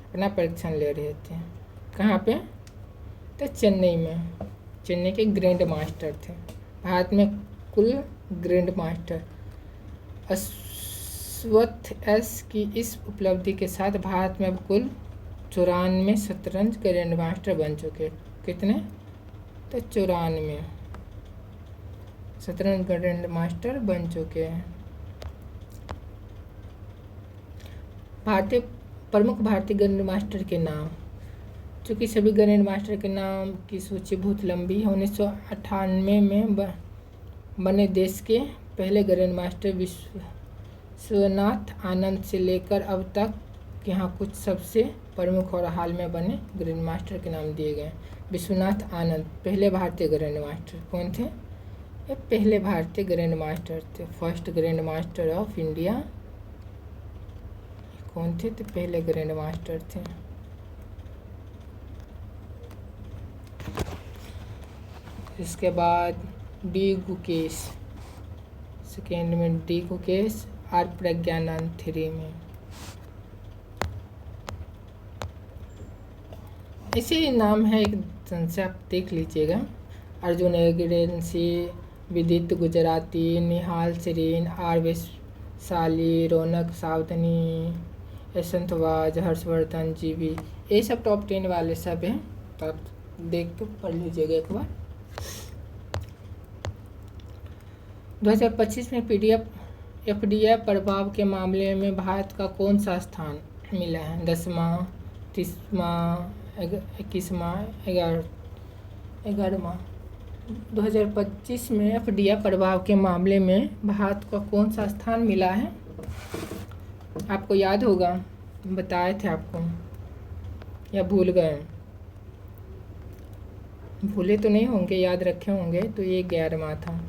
अपना परीक्षण ले रहे थे। कहाँ पे? तो चेन्नई में। चेन्नई के ग्रैंड मास्टर थे। भारत में कुल ग्रैंड मास्टर अश्वथ एस की इस उपलब्धि के साथ भारत में अब कुल 94 शतरंज ग्रैंड मास्टर बन चुके। कितने? तो 94 शतरंज ग्रैंड मास्टर बन चुके हैं। प्रमुख भारतीय ग्रैंड मास्टर के नाम। चूँकि सभी ग्रैंड मास्टर के नाम की सूची बहुत लंबी है। 1998 में बने देश के पहले ग्रैंड मास्टर विश्वनाथ आनंद से लेकर अब तक यहाँ कुछ सबसे प्रमुख और हाल में बने ग्रैंड मास्टर के नाम दिए गए। विश्वनाथ आनंद पहले भारतीय ग्रैंड मास्टर कौन थे? ये पहले भारतीय ग्रैंड मास्टर थे। First grand master of India कौन थे? तो पहले ग्रैंड मास्टर थे। इसके बाद डी गुकेश, सेकेंड में डी गुकेश, आर प्रज्ञानंद 3 में। ऐसे नाम है, एक संख्या आप देख लीजिएगा। अर्जुन एग्रेंसी, विदित गुजराती, निहाल सरीन, आर वैशाली, रौनक सावधानी, यशवंतवाज, हर्षवर्धन जी भी, ये सब टॉप 10 वाले सब हैं। तो आप देख के पढ़ लीजिएगा एक बार। 2025 में एफडीआई प्रभाव के मामले में भारत का कौन सा स्थान मिला है? 10वां, 30वां, 21वां, 11वां। 2025 में एफडीआई प्रभाव के मामले में भारत का कौन सा स्थान मिला है? आपको याद होगा, बताए थे आपको, या भूल गए? भूले तो नहीं होंगे, याद रखे होंगे। तो ये 11वां था।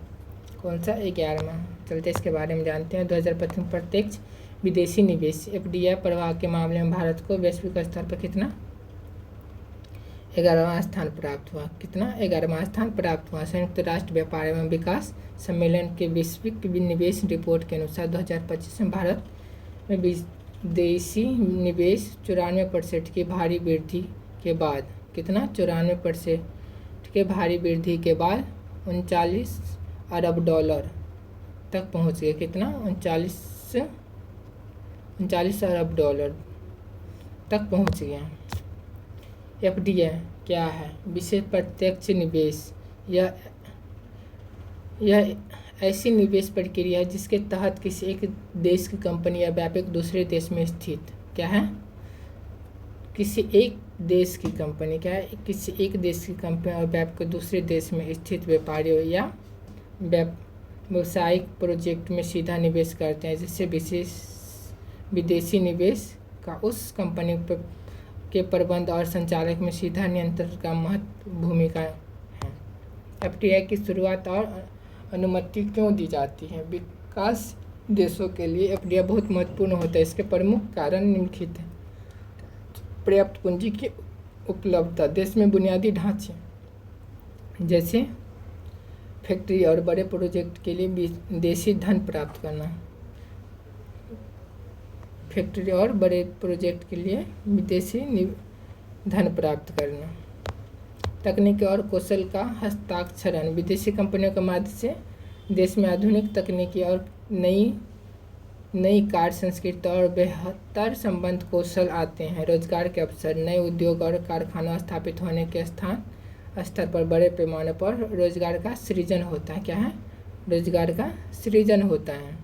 कौन सा? 11वां। चलते इसके बारे में जानते हैं। 2025 में प्रत्यक्ष विदेशी निवेश एफडीआई प्रवाह के मामले में भारत को वैश्विक स्तर पर कितना? 11वां स्थान प्राप्त हुआ। कितना? 11वां स्थान प्राप्त हुआ। संयुक्त राष्ट्र व्यापार एवं विकास सम्मेलन के वैश्विक निवेश रिपोर्ट के अनुसार 2025 में भारत में विदेशी निवेश 94% की भारी वृद्धि के बाद, कितना? 94% के भारी वृद्धि के बाद 39 अरब डॉलर तक पहुंच गए। कितना? 39 अरब डॉलर तक पहुंच गया। एफडीआई क्या है? विशेष प्रत्यक्ष निवेश। यह ऐसी निवेश प्रक्रिया है जिसके तहत किसी एक देश की कंपनी या व्यापारी दूसरे देश में स्थित, क्या है? किसी एक देश की कंपनी, क्या है? किसी एक देश की कंपनी और व्यापारी दूसरे देश में स्थित व्यापारियों या व्यावसायिक प्रोजेक्ट में सीधा निवेश करते हैं, जिससे विदेशी निवेश का उस कंपनी के प्रबंध और संचालक में सीधा नियंत्रण का महत्व भूमिका है। एफडीआई की शुरुआत और अनुमति क्यों दी जाती है? विकास देशों के लिए एफडीआई बहुत महत्वपूर्ण होता है। इसके प्रमुख कारण निम्नलिखित हैं। पर्याप्त पूंजी की उपलब्धता, देश में बुनियादी ढांचे जैसे फैक्ट्री और बड़े प्रोजेक्ट के लिए विदेशी धन प्राप्त करना। फैक्ट्री और बड़े प्रोजेक्ट के लिए विदेशी धन प्राप्त करना। तकनीक और कौशल का हस्ताक्षरण, विदेशी कंपनियों के माध्यम से देश में आधुनिक तकनीकी और नई कार्य संस्कृति और बेहतर संबंध कौशल आते हैं। रोजगार के अवसर, नए उद्योग और कारखाना स्थापित होने के स्तर पर बड़े पैमाने पर रोजगार का सृजन होता है। क्या है? रोजगार का सृजन होता है।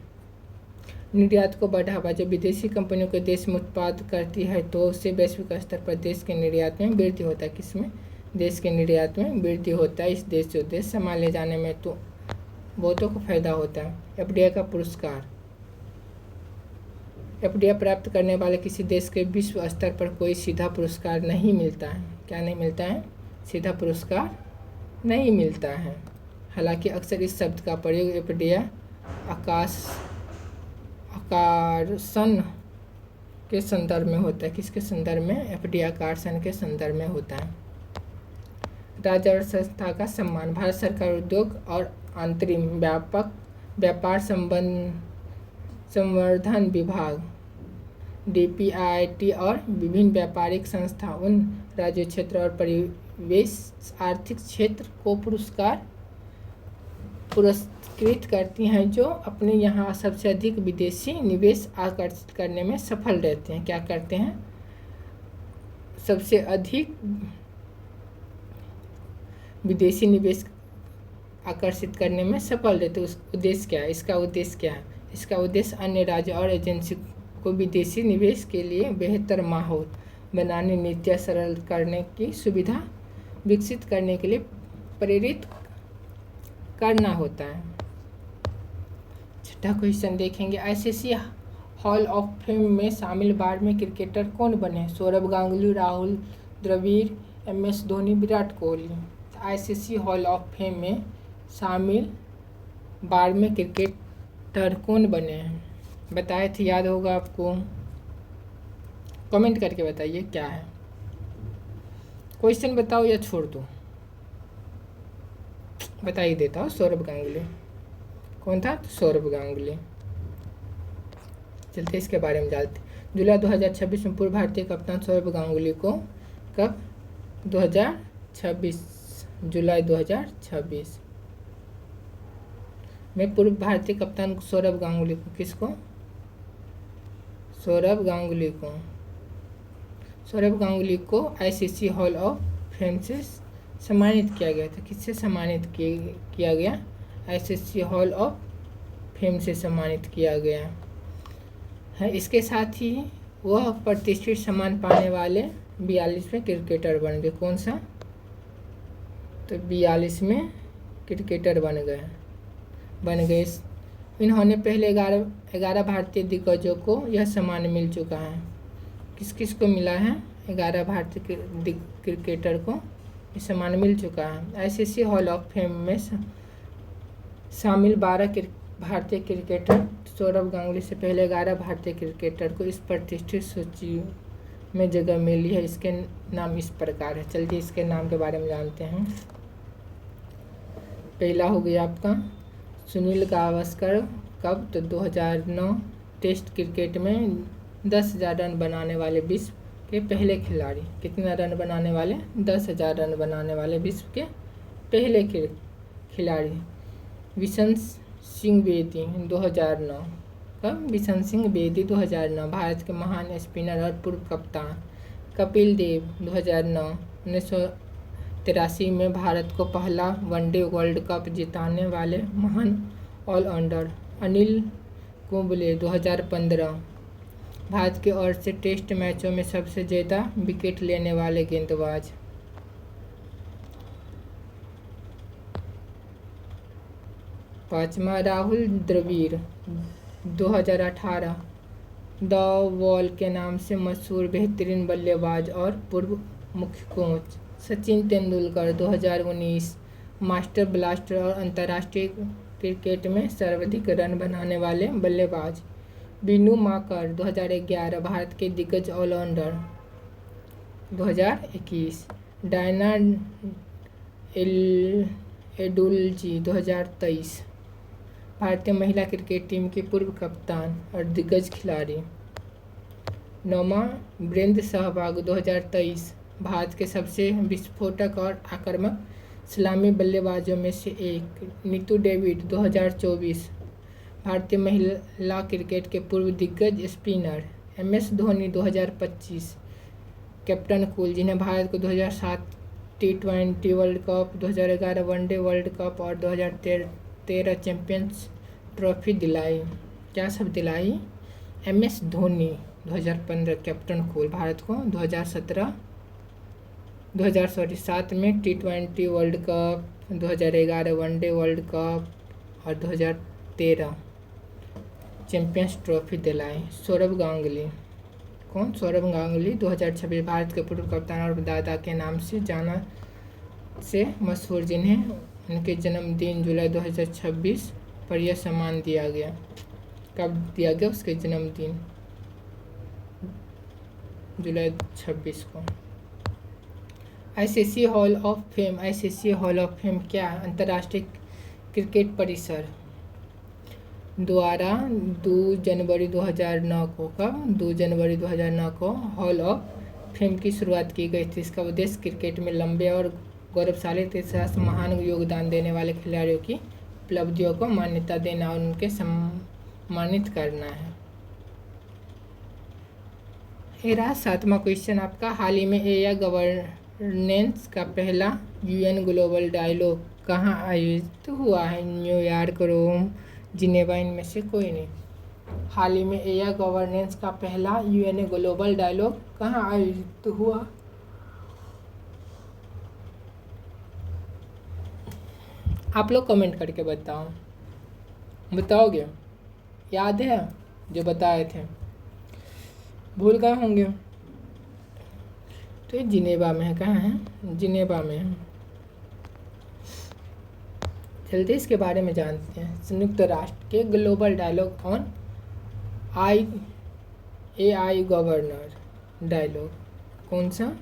निर्यात को बढ़ावा, जब विदेशी कंपनियों के देश में उत्पाद करती है तो उससे वैश्विक स्तर पर देश के निर्यात में वृद्धि होता है। किसमें? देश के निर्यात में वृद्धि होता है। इस देश से देश सामान ले जाने में तो बहुतों को फायदा होता है। एफडीआई का पुरस्कार, एफडीआई प्राप्त करने वाले किसी देश के विश्व स्तर पर कोई सीधा पुरस्कार नहीं मिलता है। क्या नहीं मिलता है? सीधा पुरस्कार नहीं मिलता है। हालांकि अक्सर इस शब्द का प्रयोग एफडीआई आकर्षण के संदर्भ में होता है। किसके संदर्भ में? एफडीआई आकर्षण के संदर्भ में होता है। राज्य और संस्था का सम्मान, भारत सरकार उद्योग और अंतरिम व्यापार संवर्धन विभाग डीपीआईटी और विभिन्न व्यापारिक संस्था उन राज्य, क्षेत्र और परिवेश आर्थिक क्षेत्र को पुरस्कृत करती हैं जो अपने यहाँ सबसे अधिक विदेशी निवेश आकर्षित करने में सफल रहते हैं। क्या करते हैं? सबसे अधिक विदेशी निवेश आकर्षित करने में सफल रहते। उस उद्देश्य क्या है? इसका उद्देश्य क्या है? इसका उद्देश्य अन्य राज्य और एजेंसी को विदेशी निवेश के लिए बेहतर माहौल बनाने, नीतियाँ सरल करने की सुविधा विकसित करने के लिए प्रेरित करना होता है। छठा क्वेश्चन देखेंगे। आईसीसी हॉल ऑफ फेम में शामिल बारहवें क्रिकेटर कौन बने? Sourav Ganguly, Rahul Dravid, MS Dhoni, Virat Kohli. ICC hall of fame में शामिल 12वें क्रिकेटर कौन बने हैं? बताए थे, याद होगा आपको। कमेंट करके बताइए क्या है। क्वेश्चन बताओ या छोड़ दो? बता ही देता हूँ। सौरभ गांगुली। कौन था? सौरभ गांगुली। चलते इसके बारे में जानते। जुलाई 2026 में पूर्व भारतीय कप्तान सौरभ गांगुली को कब? 2026 जुलाई 2026 में पूर्व भारतीय कप्तान सौरभ गांगुली को, किसको? सौरभ गांगुली को आईसीसी हॉल ऑफ फेम से सम्मानित किया गया था। किससे सम्मानित किया गया? आईसीसी हॉल ऑफ फेम से सम्मानित किया गया है। इसके साथ ही वह प्रतिष्ठित सम्मान पाने वाले 42वें क्रिकेटर बन गए। कौन सा? तो 42वें क्रिकेटर बन गए। इन्होंने पहले 11 भारतीय दिग्गजों को यह सम्मान मिल चुका है। किस किस को मिला है? 11 भारतीय क्रिकेटर को ये सम्मान मिल चुका है। आईसीसी हॉल ऑफ फेम में शामिल 12 भारतीय क्रिकेटर। सौरव गांगुली से पहले 11 भारतीय क्रिकेटर को इस प्रतिष्ठित सूची में जगह मिली है। इसके नाम इस प्रकार है। चलिए इसके नाम के बारे में जानते हैं। पहला हो गया आपका सुनील गावस्कर। कब? तो 2009 टेस्ट क्रिकेट में 10,000 रन बनाने वाले विश्व के पहले खिलाड़ी। कितना रन बनाने वाले? 10,000 रन बनाने वाले विश्व के पहले खिलाड़ी बिशन सिंह बेदी 2009। कब? बिशन सिंह बेदी 2009। भारत के महान स्पिनर और पूर्व कप्तान कपिल देव 2009। 1983 में भारत को पहला वनडे वर्ल्ड कप जिताने वाले महान ऑलराउंडर अनिल कुंबले 2015। भारत की ओर से टेस्ट मैचों में सबसे ज़्यादा विकेट लेने वाले गेंदबाज। पाँचवा राहुल द्रविड़ 2018। द वॉल के नाम से मशहूर बेहतरीन बल्लेबाज और पूर्व मुख्य coach. Sachin Tendulkar 2019। Master blaster और अंतर्राष्ट्रीय क्रिकेट में सर्वाधिक रन बनाने वाले बल्लेबाज। बीनू माकर 2011। भारत के दिग्गज ऑलराउंडर 2021। डायना एडुल्जी 2023। भारतीय महिला क्रिकेट टीम की पूर्व कप्तान और दिग्गज खिलाड़ी। नौमा वीरेंद्र सहवाग 2023। भारत के सबसे विस्फोटक और आक्रामक सलामी बल्लेबाजों में से एक। नीतू डेविड 2024। भारतीय महिला क्रिकेट के पूर्व दिग्गज spinner. MS Dhoni 2025। Captain cool, जिन्हें भारत को 2007 T20 world cup, 2011 one day world cup और 2013 चैंपियंस ट्रॉफी दिलाई। क्या सब दिलाई? MS Dhoni 2015। Captain cool, Bharat को 2007 में T20 world cup, 2011 one day world cup और 2013 चैंपियंस ट्रॉफी दिलाई। सौरव गांगुली। कौन? सौरव गांगुली 2026। भारत के पूर्व कप्तान और दादा के नाम से मशहूर, जिन्हें उनके जन्मदिन जुलाई 2026 पर यह सम्मान दिया गया। कब दिया गया? उसके जन्मदिन जुलाई 26 को। ICC hall of fame. ICC hall of fame क्या है? अंतर्राष्ट्रीय क्रिकेट परिसर द्वारा 2 जनवरी 2009 को। कब? 2 जनवरी 2009 को हॉल ऑफ फेम की शुरुआत की गई थी। इसका उद्देश्य क्रिकेट में लंबे और गौरवशाली इतिहास, महान योगदान देने वाले खिलाड़ियों की उपलब्धियों को मान्यता देना और उनके सम्मानित करना है। ये रहा 7वां क्वेश्चन आपका। हाल ही में एशिया गवर्नेंस का पहला UN ग्लोबल डायलॉग कहाँ आयोजित हुआ है? न्यूयॉर्क, रोम, जिनेवा, इनमें से कोई नहीं। हाल ही में एशिया गवर्नेंस का पहला UN ग्लोबल डायलॉग कहाँ आयोजित हुआ? आप लोग कमेंट करके बताओगे? याद है जो बताए थे? भूल गए होंगे। तो ये जिनेवा में है। कहाँ है? जिनेवा में है। चलते इसके बारे में जानते हैं। संयुक्त राष्ट्र के global dialogue on AI governor dialogue. कौन सा?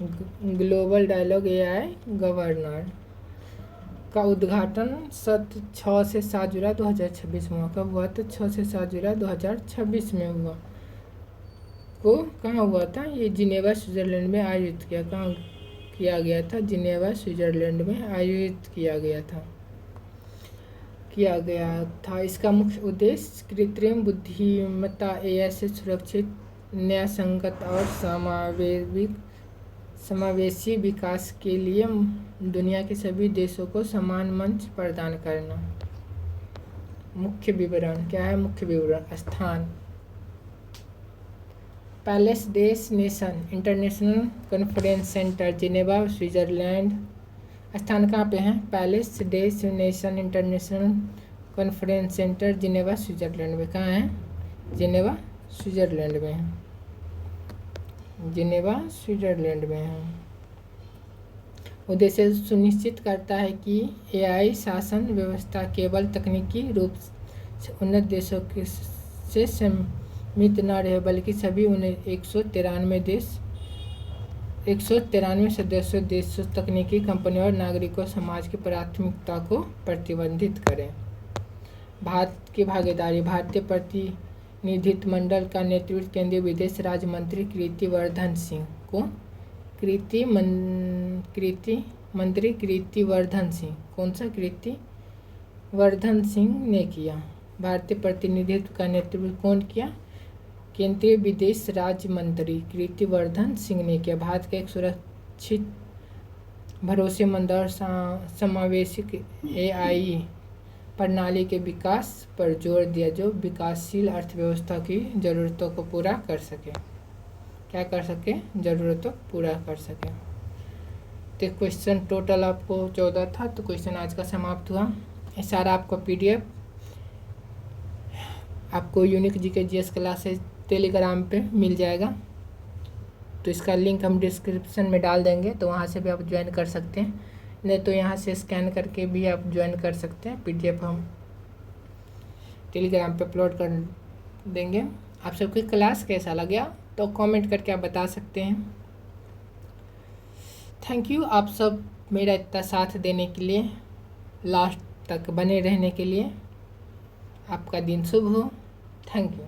ग्लोबल डायलॉग AI गवर्नर का उद्घाटन 6 से 7 जुलाई 2026 में हुआ। कब हुआ था? 6 से 7 जुलाई 2026 में हुआ। को कहाँ हुआ था? ये जिनेवा स्विट्जरलैंड में आयोजित कहाँ किया गया था? जिनेवा स्विट्जरलैंड में आयोजित किया गया था। इसका मुख्य उद्देश्य कृत्रिम बुद्धिमत्ता AI से सुरक्षित, न्यायसंगत और समावेशी विकास के लिए दुनिया के सभी देशों को समान मंच प्रदान करना। मुख्य विवरण क्या है? मुख्य विवरण। स्थान Palais des Nations International Conference Centre, Geneva, Switzerland. स्थान कहाँ पे है? Palais des Nations International Conference Centre, Geneva, Switzerland में। कहाँ है? जिनेवा, स्विट्जरलैंड में है। जिनेवा, स्विट्जरलैंड में है। उद्देश्य सुनिश्चित करता है कि एआई शासन व्यवस्था केवल तकनीकी रूप से उन्नत देशों से सीमित न रहे, बल्कि सभी 193 सदस्यों देशों, तकनीकी कंपनियों और नागरिकों समाज की प्राथमिकता को प्रतिबंधित करें। भारत की भागीदारी। भारतीय प्रतिनिधित्वमंडल का नेतृत्व केंद्रीय विदेश राज्य मंत्री कीर्ति वर्धन सिंह को मंत्री कीर्ति वर्धन सिंह, कौन सा कीर्ति वर्धन सिंह ने किया। भारतीय प्रतिनिधित्व का नेतृत्व कौन किया? केंद्रीय विदेश राज्य मंत्री कीर्ति वर्धन सिंह ने किया। भारत के एक सुरक्षित, भरोसेमंद और समावेशी एआई प्रणाली के विकास पर जोर दिया, जो विकासशील अर्थव्यवस्था की ज़रूरतों को पूरा कर सके। क्या कर सके? ज़रूरतों को पूरा कर सके। तो क्वेश्चन टोटल आपको 14 था, तो क्वेश्चन आज का समाप्त हुआ। ये सारा आपको PDF आपको unique GK GS classes Telegram पे मिल जाएगा। तो इसका लिंक हम डिस्क्रिप्शन में डाल देंगे, तो वहाँ से भी आप ज्वाइन कर सकते हैं, नहीं तो यहाँ से स्कैन करके भी आप ज्वाइन कर सकते हैं। PDF हम टेलीग्राम पे अपलोड कर देंगे। आप सबकी क्लास कैसा लगा तो कमेंट करके आप बता सकते हैं। थैंक यू आप सब मेरा इतना साथ देने के लिए, लास्ट तक बने रहने के लिए। आपका दिन शुभ हो। Thank you.